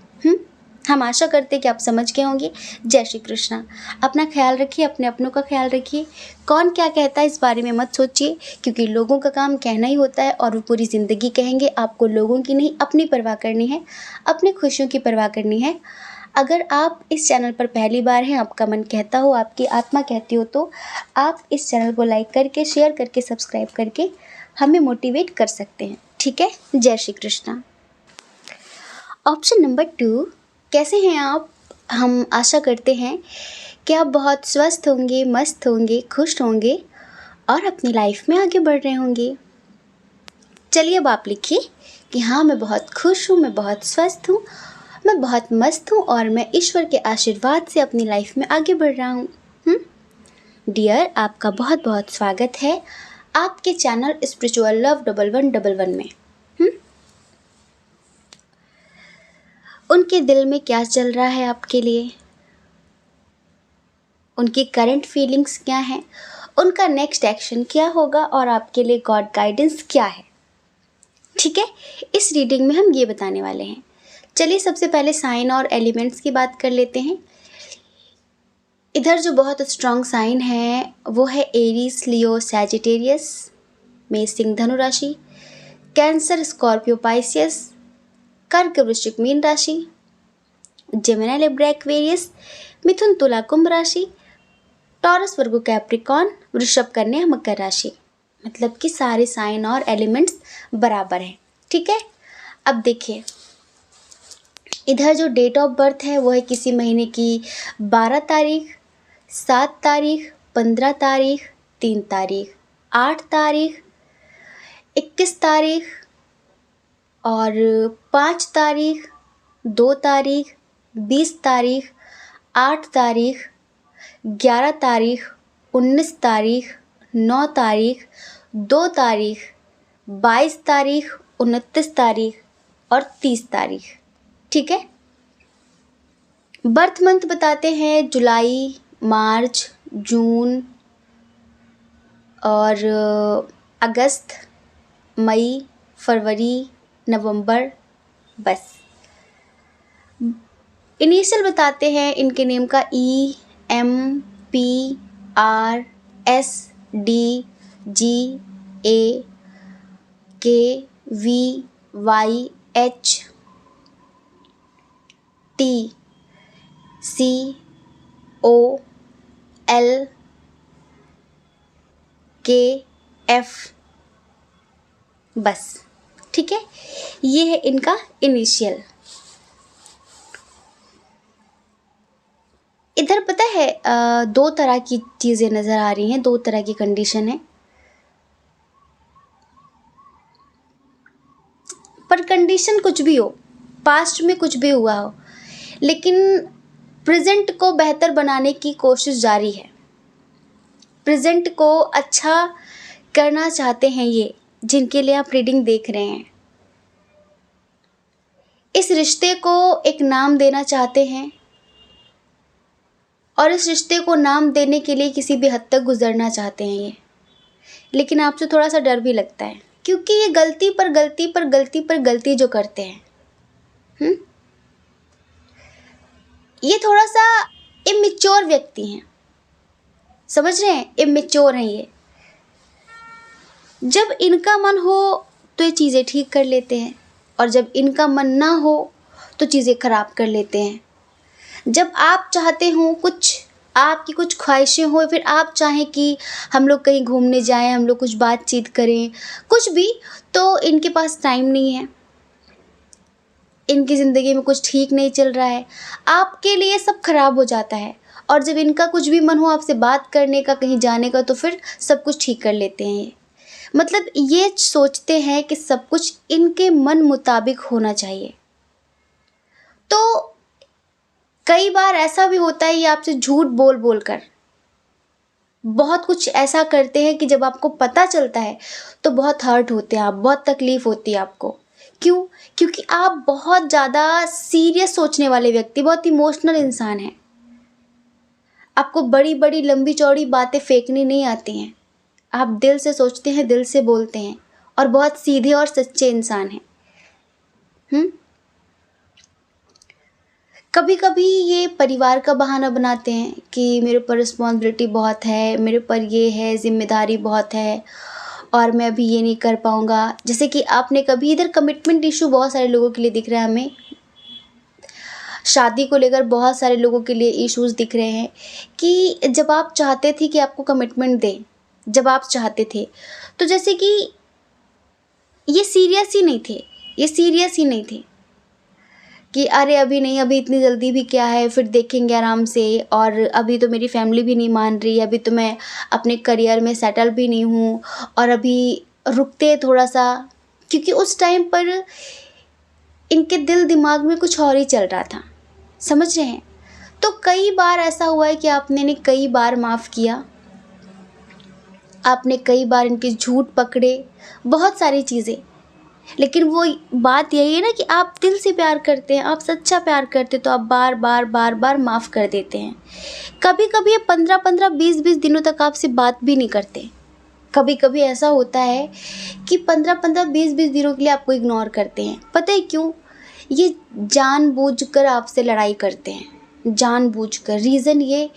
हम आशा करते हैं कि आप समझ गए होंगे। जय श्री कृष्णा। अपना ख्याल रखिए, अपने अपनों का ख्याल रखिए। कौन क्या कहता है इस बारे में मत सोचिए, क्योंकि लोगों का काम कहना ही होता है और वो पूरी ज़िंदगी कहेंगे। आपको लोगों की नहीं, अपनी परवाह करनी है, अपनी खुशियों की परवाह करनी है। अगर आप इस चैनल पर पहली बार हैं, आपका मन कहता हो, आपकी आत्मा कहती हो, तो आप इस चैनल को लाइक करके, शेयर करके, सब्सक्राइब करके हमें मोटिवेट कर सकते हैं। ठीक है, जय श्री कृष्णा। ऑप्शन नंबर 2, कैसे हैं आप? हम आशा करते हैं कि आप बहुत स्वस्थ होंगे, मस्त होंगे, खुश होंगे और अपनी लाइफ में आगे बढ़ रहे होंगे। चलिए अब आप लिखिए कि हाँ, मैं बहुत खुश हूँ, मैं बहुत स्वस्थ हूँ, मैं बहुत मस्त हूँ और मैं ईश्वर के आशीर्वाद से अपनी लाइफ में आगे बढ़ रहा हूँ। डियर, आपका बहुत बहुत स्वागत है आपके चैनल स्पिरिचुअल लव 1111 में। उनके दिल में क्या चल रहा है आपके लिए, उनकी करंट फीलिंग्स क्या हैं, उनका नेक्स्ट एक्शन क्या होगा और आपके लिए गॉड गाइडेंस क्या है। ठीक है, इस रीडिंग में हम ये बताने वाले हैं। चलिए सबसे पहले साइन और एलिमेंट्स की बात कर लेते हैं। इधर जो बहुत स्ट्रॉन्ग साइन है वो है एरीज, लियो, सैजिटेरियस, मेष, सिंह, धनु राशि, कैंसर, स्कॉर्पियो, पाइसियस, कर्क, वृश्चिक, मीन राशि, जेमिनी, लिब्रा, एक्वेरियस, मिथुन, तुला, कुंभ राशि, टॉरस, वर्गो, कैप्रिकॉन, वृषभ, कन्या, मकर राशि। मतलब कि सारे साइन और एलिमेंट्स बराबर हैं। ठीक है, अब देखिए, इधर जो डेट ऑफ बर्थ है वो है किसी महीने की 12 तारीख, 7 तारीख, 15 तारीख, 3 तारीख, 8 तारीख, 21 तारीख और 5 तारीख, 2 तारीख, 20 तारीख, 8 तारीख, 11 तारीख, 19 तारीख, 9 तारीख, 2 तारीख, 22 तारीख, 29 तारीख और 30 तारीख। ठीक है, बर्थ मंथ बताते हैं जुलाई, मार्च, जून और अगस्त, मई, फरवरी, नवंबर। बस इनिशियल बताते हैं इनके नेम का E, M, P, R, S, D, G, A, K, V, Y, H, T, C, O, L, K, F. बस ठीक है, ये है इनका इनिशियल। इधर पता है 2 तरह की चीज़ें नज़र आ रही हैं, 2 तरह की कंडीशन है। पर कंडीशन कुछ भी हो, पास्ट में कुछ भी हुआ हो, लेकिन प्रेजेंट को बेहतर बनाने की कोशिश जारी है। प्रेजेंट को अच्छा करना चाहते हैं ये जिनके लिए आप रीडिंग देख रहे हैं। इस रिश्ते को एक नाम देना चाहते हैं और इस रिश्ते को नाम देने के लिए किसी भी हद तक गुजरना चाहते हैं ये। लेकिन आपसे थोड़ा सा डर भी लगता है, क्योंकि ये गलती पर गलती पर गलती पर गलती जो करते हैं, ये थोड़ा सा इमेच्योर व्यक्ति हैं। समझ रहे हैं, इमेच्योर हैं ये। जब इनका मन हो तो ये चीज़ें ठीक कर लेते हैं, और जब इनका मन ना हो तो चीज़ें ख़राब कर लेते हैं। जब आप चाहते हो कुछ, आपकी कुछ ख्वाहिशें हो, फिर आप चाहें कि हम लोग कहीं घूमने जाएं, हम लोग कुछ बातचीत करें, कुछ भी, तो इनके पास टाइम नहीं है, इनकी ज़िंदगी में कुछ ठीक नहीं चल रहा है, आपके लिए सब खराब हो जाता है। और जब इनका कुछ भी मन हो आपसे बात करने का, कहीं जाने का, तो फिर सब कुछ ठीक कर लेते हैं ये। मतलब ये सोचते हैं कि सब कुछ इनके मन मुताबिक होना चाहिए। तो कई बार ऐसा भी होता है, ये आपसे झूठ बोल बोल कर बहुत कुछ ऐसा करते हैं कि जब आपको पता चलता है तो बहुत हर्ट होते हैं आप, बहुत तकलीफ़ होती है आपको। क्यों? क्योंकि आप बहुत ज़्यादा सीरियस सोचने वाले व्यक्ति, बहुत इमोशनल इंसान हैं। आपको बड़ी बड़ी लंबी चौड़ी बातें फेंकनी नहीं आती हैं। आप दिल से सोचते हैं, दिल से बोलते हैं, और बहुत सीधे और सच्चे इंसान हैं। कभी कभी ये परिवार का बहाना बनाते हैं कि मेरे ऊपर रिस्पॉन्सिबिलिटी बहुत है, मेरे ऊपर ये है, जिम्मेदारी बहुत है, और मैं अभी ये नहीं कर पाऊँगा। जैसे कि आपने कभी, इधर कमिटमेंट इशू बहुत सारे लोगों के लिए दिख रहा है हमें, शादी को लेकर बहुत सारे लोगों के लिए इश्यूज़ दिख रहे हैं कि जब आप चाहते थे कि आपको कमिटमेंट दें, जब आप चाहते थे, तो जैसे कि ये सीरियस ही नहीं थे, ये सीरियस ही नहीं थे कि अरे अभी नहीं, अभी इतनी जल्दी भी क्या है, फिर देखेंगे आराम से, और अभी तो मेरी फैमिली भी नहीं मान रही, अभी तो मैं अपने करियर में सेटल भी नहीं हूँ, और अभी रुकते थोड़ा सा। क्योंकि उस टाइम पर इनके दिल दिमाग में कुछ और ही चल रहा था, समझ रहे हैं। तो कई बार ऐसा हुआ है कि आपने ने कई बार माफ़ किया, आपने कई बार इनके झूठ पकड़े, बहुत सारी चीज़ें। लेकिन वो बात यही है ना कि आप दिल से प्यार करते हैं, आप सच्चा प्यार करते हैं, तो आप बार बार बार बार माफ़ कर देते हैं। कभी कभी ये 15-15 20-20 दिनों तक आपसे बात भी नहीं करते। कभी कभी ऐसा होता है कि 15-15 20-20 दिनों के लिए आपको इग्नोर करते हैं। पता है क्यों? ये जानबूझकर आपसे लड़ाई करते हैं, जानबूझकर। रीज़न ये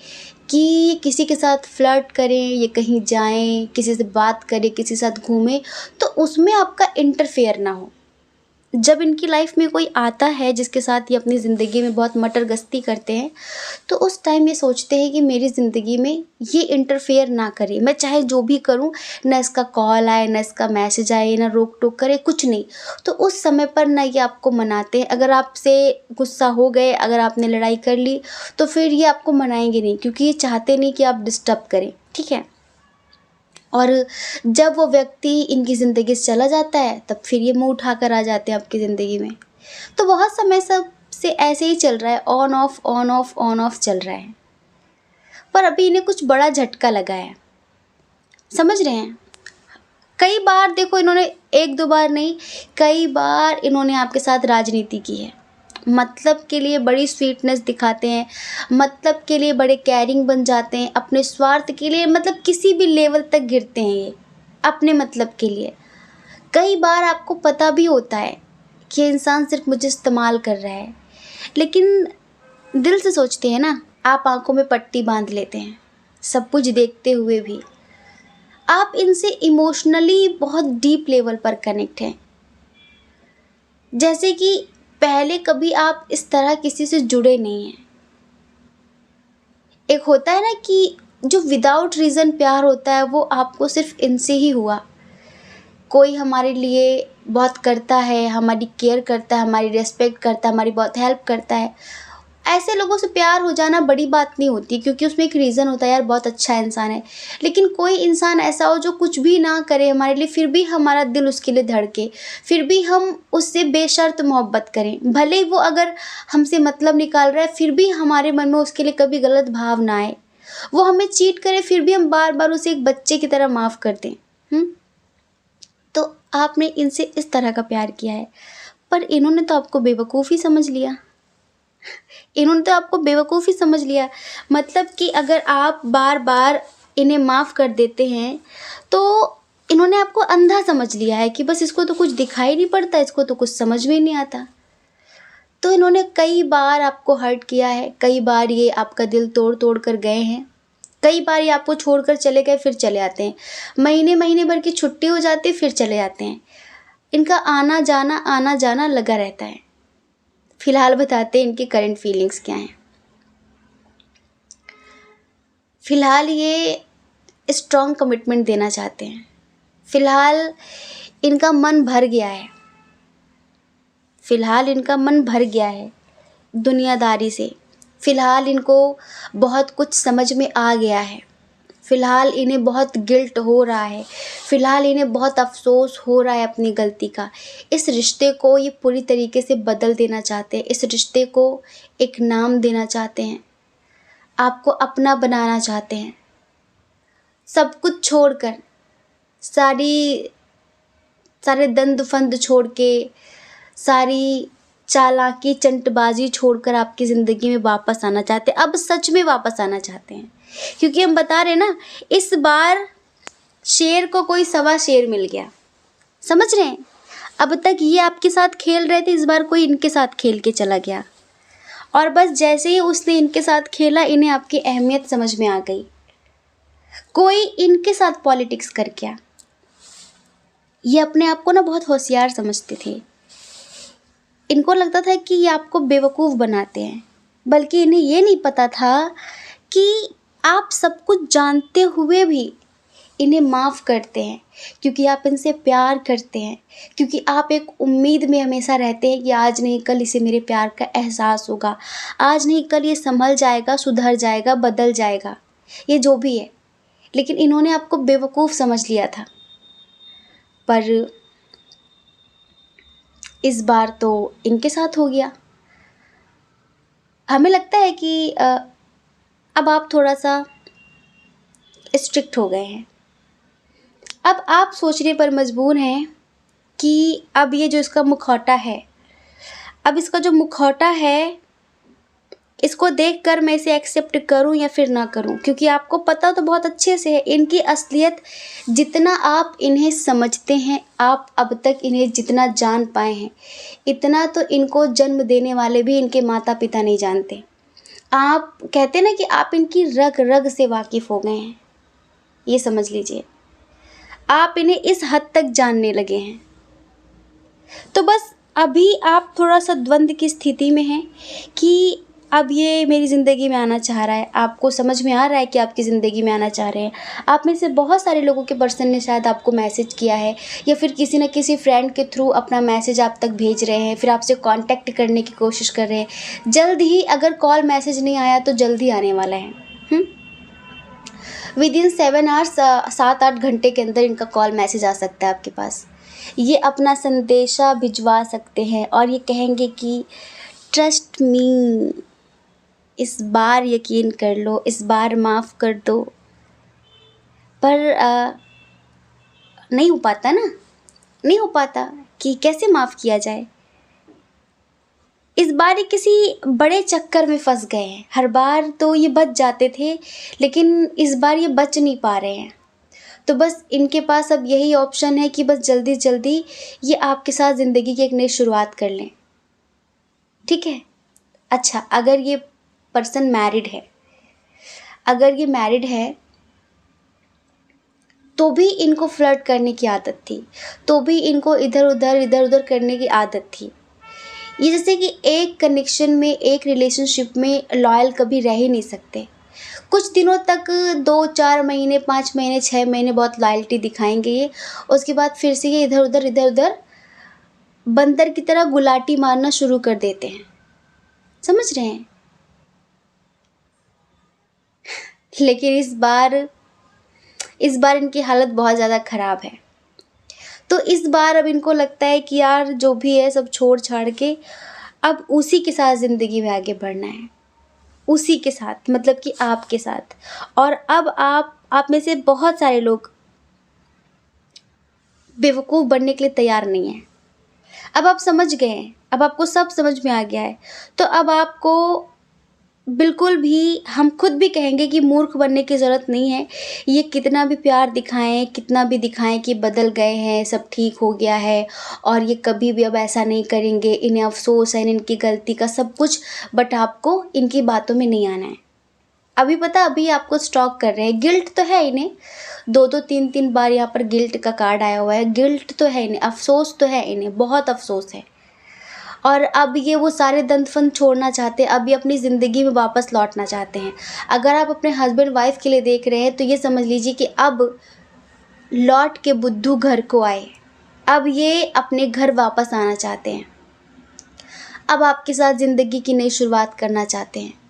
कि ये किसी के साथ फ्लर्ट करें, ये कहीं जाएं, किसी से बात करें, किसी के साथ घूमें, तो उसमें आपका इंटरफेयर ना हो। जब इनकी लाइफ में कोई आता है जिसके साथ ये अपनी ज़िंदगी में बहुत मटर गश्ती करते हैं, तो उस टाइम ये सोचते हैं कि मेरी ज़िंदगी में ये इंटरफेयर ना करे, मैं चाहे जो भी करूं, ना इसका कॉल आए, ना इसका मैसेज आए, ना रोक टोक करे, कुछ नहीं। तो उस समय पर ना ये आपको मनाते हैं। अगर आपसे गुस्सा हो गए, अगर आपने लड़ाई कर ली, तो फिर ये आपको मनाएंगे नहीं, क्योंकि ये चाहते नहीं कि आप डिस्टर्ब करें, ठीक है। और जब वो व्यक्ति इनकी ज़िंदगी से चला जाता है, तब फिर ये मुंह उठाकर आ जाते हैं आपकी ज़िंदगी में। तो बहुत समय सब से ऐसे ही चल रहा है, on off on off on off चल रहा है। पर अभी इन्हें कुछ बड़ा झटका लगा है, समझ रहे हैं। कई बार देखो, इन्होंने एक दो बार नहीं, कई बार इन्होंने आपके साथ राजनीति की है। मतलब के लिए बड़ी स्वीटनेस दिखाते हैं, मतलब के लिए बड़े केयरिंग बन जाते हैं, अपने स्वार्थ के लिए मतलब किसी भी लेवल तक गिरते हैं ये, अपने मतलब के लिए। कई बार आपको पता भी होता है कि ये इंसान सिर्फ मुझे इस्तेमाल कर रहा है, लेकिन दिल से सोचते हैं ना। आप आंखों में पट्टी बांध लेते हैं, सब कुछ देखते हुए भी आप इनसे इमोशनली बहुत डीप लेवल पर कनेक्ट हैं। जैसे कि पहले कभी आप इस तरह किसी से जुड़े नहीं हैं। एक होता है ना कि जो विदाउट रीज़न प्यार होता है, वो आपको सिर्फ इनसे ही हुआ। कोई हमारे लिए बहुत करता है, हमारी केयर करता है, हमारी रिस्पेक्ट करता है, हमारी बहुत हेल्प करता है, ऐसे लोगों से प्यार हो जाना बड़ी बात नहीं होती, क्योंकि उसमें एक रीज़न होता है, यार बहुत अच्छा इंसान है। लेकिन कोई इंसान ऐसा हो जो कुछ भी ना करे हमारे लिए, फिर भी हमारा दिल उसके लिए धड़के, फिर भी हम उससे बेशर्त मोहब्बत करें, भले ही वो अगर हमसे मतलब निकाल रहा है, फिर भी हमारे मन में उसके लिए कभी गलत भाव ना आए। वो हमें चीट करे, फिर भी हम बार बार उसे एक बच्चे की तरह माफ़ कर दें। तो आपने इनसे इस तरह का प्यार किया है, पर इन्होंने तो आपको बेवकूफ़ी समझ लिया। इन्होंने तो आपको बेवकूफ़ी समझ लिया। मतलब कि अगर आप बार बार इन्हें माफ़ कर देते हैं, तो इन्होंने आपको अंधा समझ लिया है कि बस इसको तो कुछ दिखाई नहीं पड़ता, इसको तो कुछ समझ में नहीं आता। तो इन्होंने कई बार आपको हर्ट किया है, कई बार ये आपका दिल तोड़ तोड़ कर गए हैं, कई बार ये आपको छोड़कर चले गए, फिर चले आते हैं। महीने महीने भर की छुट्टी हो जाती है, फिर चले जाते हैं। इनका आना जाना लगा रहता है। फिलहाल बताते हैं इनकी करंट फीलिंग्स क्या हैं। फिलहाल ये स्ट्रॉन्ग कमिटमेंट देना चाहते हैं। फिलहाल इनका मन भर गया है। फिलहाल इनका मन भर गया है दुनियादारी से। फिलहाल इनको बहुत कुछ समझ में आ गया है। फिलहाल इन्हें बहुत गिल्ट हो रहा है। फिलहाल इन्हें बहुत अफसोस हो रहा है अपनी गलती का। इस रिश्ते को ये पूरी तरीके से बदल देना चाहते हैं। इस रिश्ते को एक नाम देना चाहते हैं। आपको अपना बनाना चाहते हैं। सब कुछ छोड़कर, सारे दंद फंद छोड़ के, सारी चालाकी चंटबाजी छोड़कर आपकी ज़िंदगी में वापस आना चाहते हैं। अब सच में वापस आना चाहते हैं, क्योंकि हम बता रहे हैं ना, इस बार शेर को कोई सवा शेर मिल गया। समझ रहे हैं? अब तक ये आपके साथ खेल रहे थे, इस बार कोई इनके साथ खेल के चला गया। और बस जैसे ही उसने इनके साथ खेला, इन्हें आपकी अहमियत समझ में आ गई। कोई इनके साथ पॉलिटिक्स कर गया। ये अपने आप को ना बहुत होशियार समझते थे। इनको लगता था कि ये आपको बेवकूफ़ बनाते हैं, बल्कि इन्हें ये नहीं पता था कि आप सब कुछ जानते हुए भी इन्हें माफ़ करते हैं, क्योंकि आप इनसे प्यार करते हैं, क्योंकि आप एक उम्मीद में हमेशा रहते हैं कि आज नहीं कल इसे मेरे प्यार का एहसास होगा, आज नहीं कल ये संभल जाएगा, सुधर जाएगा, बदल जाएगा, ये जो भी है। लेकिन इन्होंने आपको बेवकूफ़ समझ लिया था। पर इस बार तो इनके साथ हो गया। हमें लगता है कि अब आप थोड़ा सा स्ट्रिक्ट हो गए हैं। अब आप सोचने पर मजबूर हैं कि अब ये जो इसका मुखौटा है, अब इसका जो मुखौटा है, इसको देखकर मैं इसे एक्सेप्ट करूं या फिर ना करूं, क्योंकि आपको पता तो बहुत अच्छे से है इनकी असलियत। जितना आप इन्हें समझते हैं, आप अब तक इन्हें जितना जान पाए हैं, इतना तो इनको जन्म देने वाले भी इनके माता पिता नहीं जानते। आप कहते हैं ना कि आप इनकी रग रग से वाकिफ़ हो गए हैं। ये समझ लीजिए, आप इन्हें इस हद तक जानने लगे हैं। तो बस अभी आप थोड़ा सा द्वंद्व की स्थिति में हैं कि अब ये मेरी ज़िंदगी में आना चाह रहा है। आपको समझ में आ रहा है कि आपकी ज़िंदगी में आना चाह रहे हैं। आप में से बहुत सारे लोगों के पर्सन ने शायद आपको मैसेज किया है, या फिर किसी न किसी फ्रेंड के थ्रू अपना मैसेज आप तक भेज रहे हैं, फिर आपसे कांटेक्ट करने की कोशिश कर रहे हैं। जल्द ही, अगर कॉल मैसेज नहीं आया तो जल्द ही आने वाला है। विदिन 7 आवर्स, 7-8 घंटे के अंदर इनका कॉल मैसेज आ सकता है आपके पास। ये अपना संदेशा भिजवा सकते हैं और ये कहेंगे कि ट्रस्ट मी, इस बार यकीन कर लो, इस बार माफ़ कर दो। पर नहीं हो पाता ना, नहीं हो पाता कि कैसे माफ़ किया जाए। इस बार ये किसी बड़े चक्कर में फंस गए हैं। हर बार तो ये बच जाते थे, लेकिन इस बार ये बच नहीं पा रहे हैं। तो बस इनके पास अब यही ऑप्शन है कि बस जल्दी जल्दी ये आपके साथ ज़िंदगी की एक नई शुरुआत कर लें। ठीक है? अच्छा, अगर ये पर्सन मैरिड है, अगर ये मैरिड है तो भी इनको फ्लर्ट करने की आदत थी, तो भी इनको इधर उधर करने की आदत थी। ये जैसे कि एक कनेक्शन में, एक रिलेशनशिप में लॉयल कभी रह ही नहीं सकते। कुछ दिनों तक 2-4 महीने, 5 महीने, 6 महीने बहुत लॉयल्टी दिखाएंगे ये, उसके बाद फिर से ये इधर उधर बंदर की तरह गुलाटी मारना शुरू कर देते हैं। समझ रहे हैं? लेकिन इस बार इनकी हालत बहुत ज़्यादा ख़राब है। तो इस बार अब इनको लगता है कि यार जो भी है सब छोड़ छाड़ के अब उसी के साथ ज़िंदगी में आगे बढ़ना है, उसी के साथ, मतलब कि आपके साथ। और अब आप में से बहुत सारे लोग बेवकूफ़ बनने के लिए तैयार नहीं हैं। अब आप समझ गए हैं, अब आपको सब समझ में आ गया है। तो अब आपको बिल्कुल भी, हम खुद भी कहेंगे कि मूर्ख बनने की ज़रूरत नहीं है। ये कितना भी प्यार दिखाएं, कितना भी दिखाएं कि बदल गए हैं, सब ठीक हो गया है और ये कभी भी अब ऐसा नहीं करेंगे, इन्हें अफसोस है इनकी गलती का, सब कुछ, बट आपको इनकी बातों में नहीं आना है। अभी पता अभी आपको स्टॉक कर रहे हैं, गिल्ट तो है इन्हें, 2-2 3-3 बार यहाँ पर गिल्ट का कार्ड आया हुआ है, गिल्ट तो है इन्हें, अफ़सोस तो है इन्हें, बहुत अफ़सोस है। और अब ये वो सारे दंत-फंद छोड़ना चाहते हैं, अब ये अपनी ज़िंदगी में वापस लौटना चाहते हैं। अगर आप अपने हस्बैंड वाइफ़ के लिए देख रहे हैं तो ये समझ लीजिए कि अब लौट के बुद्धू घर को आए, अब ये अपने घर वापस आना चाहते हैं। अब आपके साथ ज़िंदगी की नई शुरुआत करना चाहते हैं।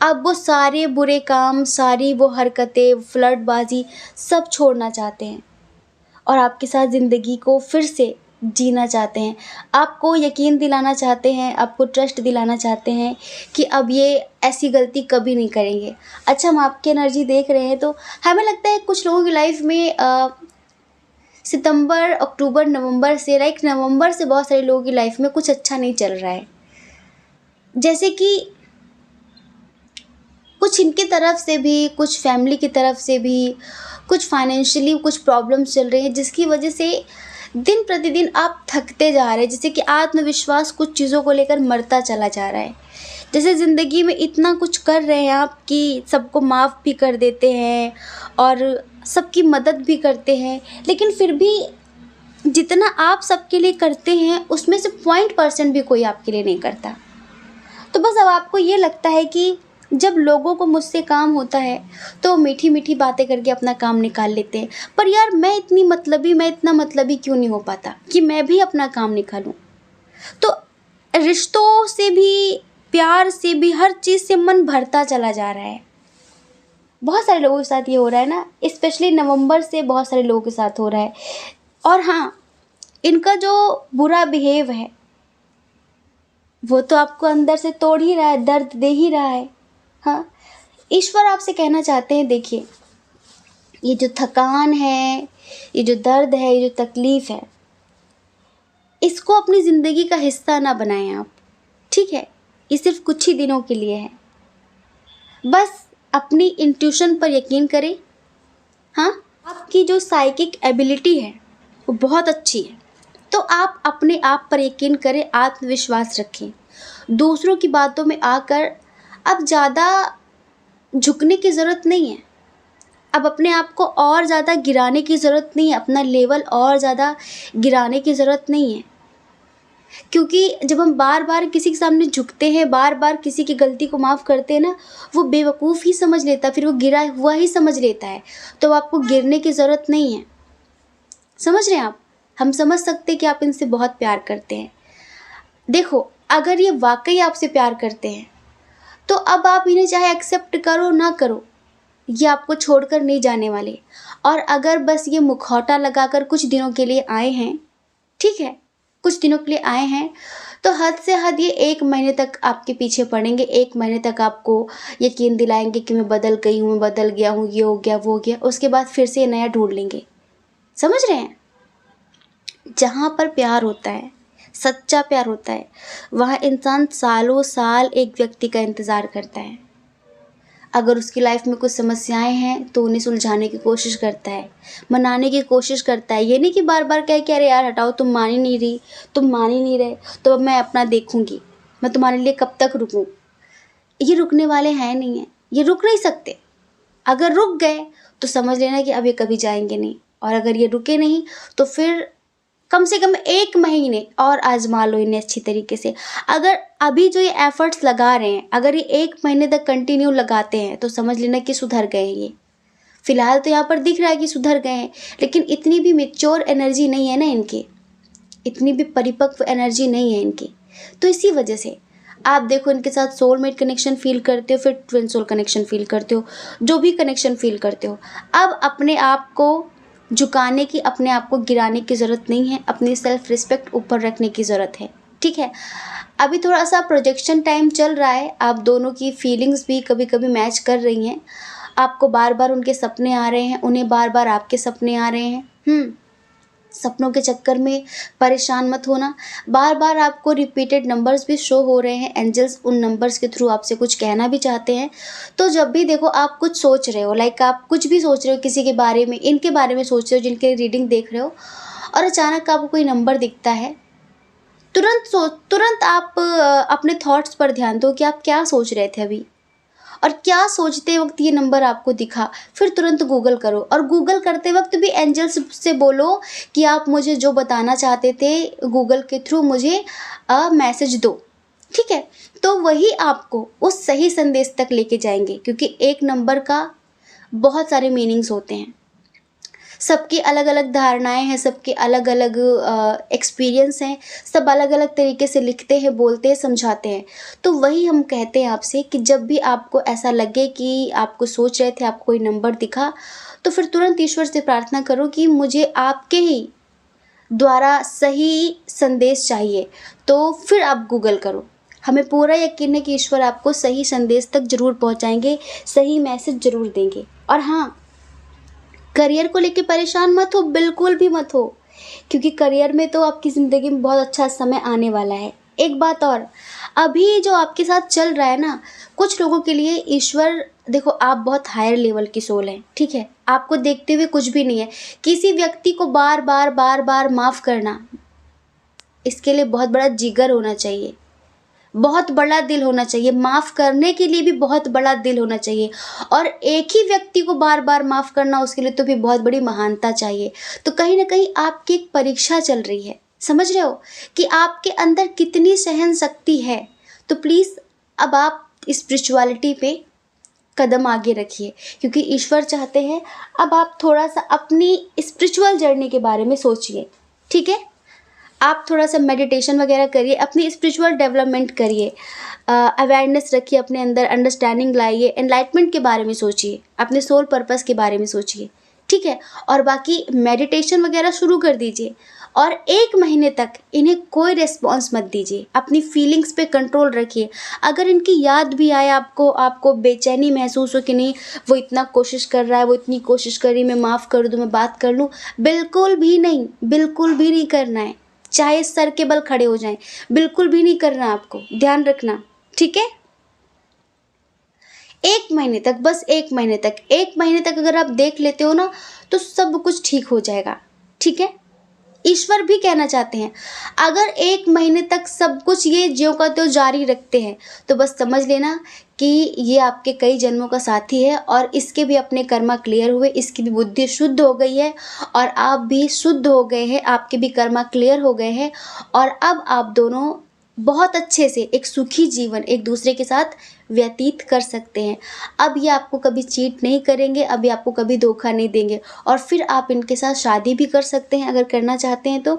अब वो सारे बुरे काम, सारी वो हरकतें, फ्लर्टबाज़ी सब छोड़ना चाहते हैं और आपके साथ ज़िंदगी को फिर से जीना चाहते हैं। आपको यकीन दिलाना चाहते हैं, आपको ट्रस्ट दिलाना चाहते हैं कि अब ये ऐसी गलती कभी नहीं करेंगे। अच्छा, हम आपकी एनर्जी देख रहे हैं तो हमें लगता है कुछ लोगों की लाइफ़ में सितंबर, अक्टूबर, नवंबर से नवंबर से बहुत सारे लोगों की लाइफ़ में कुछ अच्छा नहीं चल रहा है। जैसे कि कुछ इनकी तरफ से भी, कुछ फैमिली की तरफ से भी, कुछ फाइनेंशियली कुछ प्रॉब्लम्स चल रही हैं जिसकी वजह से दिन प्रतिदिन आप थकते जा रहे हैं। जैसे कि आत्मविश्वास कुछ चीज़ों को लेकर मरता चला जा रहा है। जैसे ज़िंदगी में इतना कुछ कर रहे हैं आप कि सबको माफ़ भी कर देते हैं और सबकी मदद भी करते हैं, लेकिन फिर भी जितना आप सबके लिए करते हैं उसमें से 0% भी कोई आपके लिए नहीं करता। तो बस अब आपको ये लगता है कि जब लोगों को मुझसे काम होता है तो मीठी-मीठी बातें करके अपना काम निकाल लेते हैं। पर यार मैं इतना मतलबी क्यों नहीं हो पाता कि मैं भी अपना काम निकालूँ? तो रिश्तों से भी, प्यार से भी, हर चीज़ से मन भरता चला जा रहा है। बहुत सारे लोगों के साथ ये हो रहा है ना, स्पेशली नवंबर से बहुत सारे लोगों के साथ हो रहा है। और हाँ, इनका जो बुरा बिहेव है वो तो आपको अंदर से तोड़ ही रहा है, दर्द दे ही रहा है। हाँ, ईश्वर आपसे कहना चाहते हैं, देखिए ये जो थकान है, ये जो दर्द है, ये जो तकलीफ़ है, इसको अपनी ज़िंदगी का हिस्सा ना बनाएं आप, ठीक है? ये सिर्फ़ कुछ ही दिनों के लिए है। बस अपनी इंट्यूशन पर यकीन करें। हाँ, आपकी जो साइकिक एबिलिटी है वो बहुत अच्छी है, तो आप अपने आप पर यकीन करें, आत्मविश्वास रखें। दूसरों की बातों में आकर अब ज़्यादा झुकने की ज़रूरत नहीं है। अब अपने आप को और ज़्यादा गिराने की ज़रूरत नहीं है, अपना लेवल और ज़्यादा गिराने की ज़रूरत नहीं है। क्योंकि जब हम बार-बार किसी के सामने झुकते हैं, बार-बार किसी की गलती को माफ़ करते हैं ना, वो बेवकूफ़ ही समझ लेता है, फिर वो गिरा हुआ ही समझ लेता है। तो आपको गिरने की ज़रूरत नहीं है। समझ रहे हैं आप? हम समझ सकते हैं कि आप इनसे बहुत प्यार करते हैं। देखो, अगर ये वाक़ई आपसे प्यार करते हैं, तो अब आप इन्हें चाहे एक्सेप्ट करो ना करो, ये आपको छोड़कर नहीं जाने वाले। और अगर बस ये मुखौटा लगाकर कुछ दिनों के लिए आए हैं, ठीक है, कुछ दिनों के लिए आए हैं, तो हद से हद ये 1 महीने तक आपके पीछे पड़ेंगे, 1 महीने तक आपको यकीन दिलाएँगे कि मैं बदल गई हूँ, मैं बदल गया हूँ, ये हो गया, वो हो गया। उसके बाद फिर से नया ढूँढ लेंगे। समझ रहे हैं? जहाँ पर प्यार होता है, सच्चा प्यार होता है, वहाँ इंसान सालों साल एक व्यक्ति का इंतज़ार करता है। अगर उसकी लाइफ में कुछ समस्याएं हैं तो उन्हें सुलझाने की कोशिश करता है, मनाने की कोशिश करता है। ये नहीं कि बार बार कहे कि अरे यार हटाओ, तुम मान ही नहीं रही, तुम मान ही नहीं रहे, तो अब मैं अपना देखूंगी, मैं तुम्हारे लिए कब तक रुकूं। ये रुकने वाले हैं नहीं हैं, ये रुक नहीं सकते। अगर रुक गए तो समझ लेना कि अब ये कभी जाएंगे नहीं, और अगर ये रुके नहीं तो फिर कम से कम 1 महीने और आज़मा लो इन्हें अच्छी तरीके से। अगर अभी जो ये एफ़र्ट्स लगा रहे हैं, अगर ये 1 महीने तक कंटिन्यू लगाते हैं तो समझ लेना कि सुधर गए हैं ये। फ़िलहाल तो यहाँ पर दिख रहा है कि सुधर गए हैं, लेकिन इतनी भी मैच्योर एनर्जी नहीं है ना इनकी, इतनी भी परिपक्व एनर्जी नहीं है इनकी। तो इसी वजह से आप देखो, इनके साथ सोलमेट कनेक्शन फ़ील करते हो, फिर ट्विन सोल कनेक्शन फ़ील करते हो, जो भी कनेक्शन फ़ील करते हो। अब अपने आप को झुकाने की, अपने आप को गिराने की ज़रूरत नहीं है, अपनी सेल्फ रिस्पेक्ट ऊपर रखने की ज़रूरत है, ठीक है? अभी थोड़ा-सा प्रोजेक्शन टाइम चल रहा है, आप दोनों की फीलिंग्स भी कभी-कभी मैच कर रही हैं। आपको बार-बार उनके सपने आ रहे हैं, उन्हें बार-बार आपके सपने आ रहे हैं। सपनों के चक्कर में परेशान मत होना। बार-बार आपको रिपीटेड नंबर्स भी शो हो रहे हैं, एंजल्स उन नंबर्स के थ्रू आपसे कुछ कहना भी चाहते हैं। तो जब भी देखो आप कुछ सोच रहे हो, लाइक आप कुछ भी सोच रहे हो किसी के बारे में, इनके बारे में सोच रहे हो जिनके रीडिंग देख रहे हो, और अचानक आपको कोई नंबर दिखता है, तुरंत आप अपने थॉट्स पर ध्यान दो कि आप क्या सोच रहे थे अभी, और क्या सोचते वक्त ये नंबर आपको दिखा, फिर तुरंत गूगल करो। और गूगल करते वक्त भी एंजल्स से बोलो कि आप मुझे जो बताना चाहते थे गूगल के थ्रू मुझे मैसेज दो, ठीक है। तो वही आपको उस सही संदेश तक लेके जाएंगे, क्योंकि एक नंबर का बहुत सारे मीनिंग्स होते हैं, सबकी अलग अलग धारणाएं हैं, सबके अलग अलग एक्सपीरियंस हैं, सब अलग अलग तरीके से लिखते हैं, बोलते हैं, समझाते हैं। तो वही हम कहते हैं आपसे कि जब भी आपको ऐसा लगे कि आपको सोच रहे थे आपको कोई नंबर दिखा, तो फिर तुरंत ईश्वर से प्रार्थना करो कि मुझे आपके ही द्वारा सही संदेश चाहिए। तो फिर आप गूगल करो। हमें पूरा यकीन है कि ईश्वर आपको सही संदेश तक ज़रूर पहुंचाएंगे, सही मैसेज ज़रूर देंगे। और हाँ, करियर को लेके परेशान मत हो, बिल्कुल भी मत हो, क्योंकि करियर में तो आपकी ज़िंदगी में बहुत अच्छा समय आने वाला है। एक बात और, अभी जो आपके साथ चल रहा है ना, कुछ लोगों के लिए ईश्वर, देखो आप बहुत हायर लेवल की सोल हैं, ठीक है, आपको देखते हुए कुछ भी नहीं है। किसी व्यक्ति को बार बार बार बार माफ़ करना, इसके लिए बहुत बड़ा जिगर होना चाहिए, बहुत बड़ा दिल होना चाहिए। माफ़ करने के लिए भी बहुत बड़ा दिल होना चाहिए, और एक ही व्यक्ति को बार बार माफ़ करना, उसके लिए तो भी बहुत बड़ी महानता चाहिए। तो कहीं ना कहीं आपकी एक परीक्षा चल रही है, समझ रहे हो कि आपके अंदर कितनी सहन शक्ति है। तो प्लीज़ अब आप स्पिरिचुअलिटी पे कदम आगे रखिए, क्योंकि ईश्वर चाहते हैं अब आप थोड़ा सा अपनी स्पिरिचुअल जर्नी के बारे में सोचिए, ठीक है। आप थोड़ा सा मेडिटेशन वगैरह करिए, अपनी स्पिरिचुअल डेवलपमेंट करिए, अवेयरनेस रखिए अपने अंदर, अंडरस्टैंडिंग लाइए, एनलाइटमेंट के बारे में सोचिए, अपने सोल पर्पस के बारे में सोचिए, ठीक है। और बाकी मेडिटेशन वगैरह शुरू कर दीजिए, और 1 महीने तक इन्हें कोई रिस्पॉन्स मत दीजिए, अपनी फीलिंग्स पे कंट्रोल रखिए। अगर इनकी याद भी आए आपको बेचैनी महसूस हो कि नहीं वो इतना कोशिश कर रहा है, वो इतनी कोशिश कर रही, मैं माफ़ कर दूँ, मैं बात कर लूँ, बिल्कुल भी नहीं, बिल्कुल भी नहीं करना है। चाहे सर के बल खड़े हो जाएं, बिल्कुल भी नहीं करना, आपको ध्यान रखना, ठीक है। 1 महीने तक, बस 1 महीने तक, 1 महीने तक अगर आप देख लेते हो ना, तो सब कुछ ठीक हो जाएगा, ठीक है। ईश्वर भी कहना चाहते हैं, अगर 1 महीने तक सब कुछ ये ज्यों का त्यों जारी रखते हैं, तो बस समझ लेना कि ये आपके कई जन्मों का साथी है, और इसके भी अपने कर्मा क्लियर हुए, इसकी भी बुद्धि शुद्ध हो गई है, और आप भी शुद्ध हो गए हैं, आपके भी कर्मा क्लियर हो गए हैं, और अब आप दोनों बहुत अच्छे से एक सुखी जीवन एक दूसरे के साथ व्यतीत कर सकते हैं। अब ये आपको कभी चीट नहीं करेंगे, अब ये आपको कभी धोखा नहीं देंगे, और फिर आप इनके साथ शादी भी कर सकते हैं अगर करना चाहते हैं तो,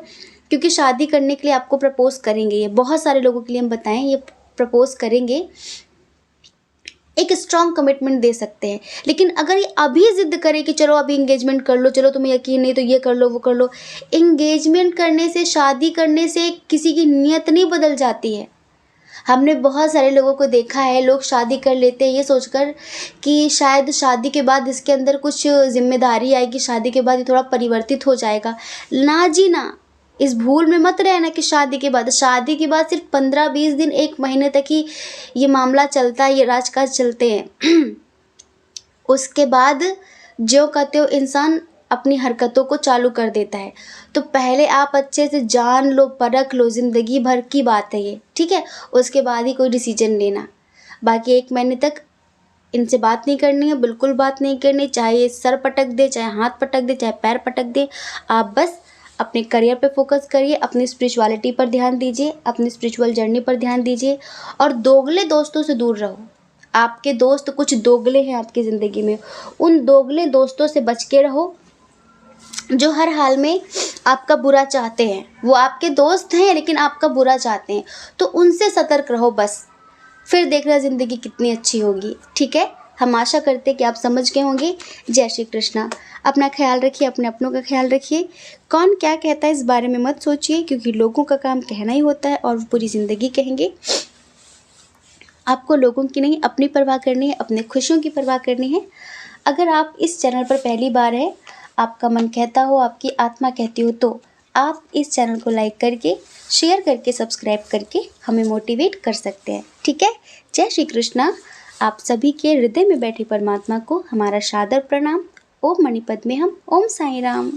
क्योंकि शादी करने के लिए आपको प्रपोज करेंगे, ये बहुत सारे लोगों के लिए हम बताएं, ये प्रपोज करेंगे, एक स्ट्रॉन्ग कमिटमेंट दे सकते हैं। लेकिन अगर ये अभी ज़िद करे कि चलो अभी इंगेजमेंट कर लो, चलो तुम्हें यकीन नहीं तो ये कर लो वो कर लो, इंगेजमेंट करने से, शादी करने से किसी की नीयत नहीं बदल जाती है। हमने बहुत सारे लोगों को देखा है, लोग शादी कर लेते हैं ये सोचकर कि शायद शादी के बाद इसके अंदर कुछ जिम्मेदारी आएगी, शादी के बाद ये थोड़ा परिवर्तित हो जाएगा। ना जी ना, इस भूल में मत रहना कि शादी के बाद सिर्फ 15-20 दिन, 1 महीने तक ही ये मामला चलता है, ये राजकाज चलते हैं। उसके बाद ज्यों का त्यों इंसान अपनी हरकतों को चालू कर देता है। तो पहले आप अच्छे से जान लो, परख लो, ज़िंदगी भर की बात है ये, ठीक है। उसके बाद ही कोई डिसीजन लेना। बाकी 1 महीने तक इनसे बात नहीं करनी है, बिल्कुल बात नहीं करनी, चाहे ये सर पटक दे, चाहे हाथ पटक दे, चाहे पैर पटक दे। आप बस अपने करियर पे फोकस करिए, अपनी स्पिरिचुअलिटी पर ध्यान दीजिए, अपनी स्पिरिचुअल जर्नी पर ध्यान दीजिए, और दोगले दोस्तों से दूर रहो। आपके दोस्त कुछ दोगले हैं आपकी ज़िंदगी में, उन दोगले दोस्तों से बच के रहो जो हर हाल में आपका बुरा चाहते हैं। वो आपके दोस्त हैं लेकिन आपका बुरा चाहते हैं, तो उनसे सतर्क रहो बस, फिर देखना ज़िंदगी कितनी अच्छी होगी, ठीक है। हम आशा करते हैं कि आप समझ गए होंगे। जय श्री कृष्णा। अपना ख्याल रखिए, अपने अपनों का ख्याल रखिए। कौन क्या कहता है इस बारे में मत सोचिए, क्योंकि लोगों का काम कहना ही होता है और वो पूरी ज़िंदगी कहेंगे। आपको लोगों की नहीं, अपनी परवाह करनी है, अपने खुशियों की परवाह करनी है। अगर आप इस चैनल पर पहली बार हैं, आपका मन कहता हो, आपकी आत्मा कहती हो, तो आप इस चैनल को लाइक करके, शेयर करके, सब्सक्राइब करके हमें मोटिवेट कर सकते हैं, ठीक है। जय श्री कृष्णा। आप सभी के हृदय में बैठे परमात्मा को हमारा सादर प्रणाम। ओम मणिपद में हम। ओम साईं राम।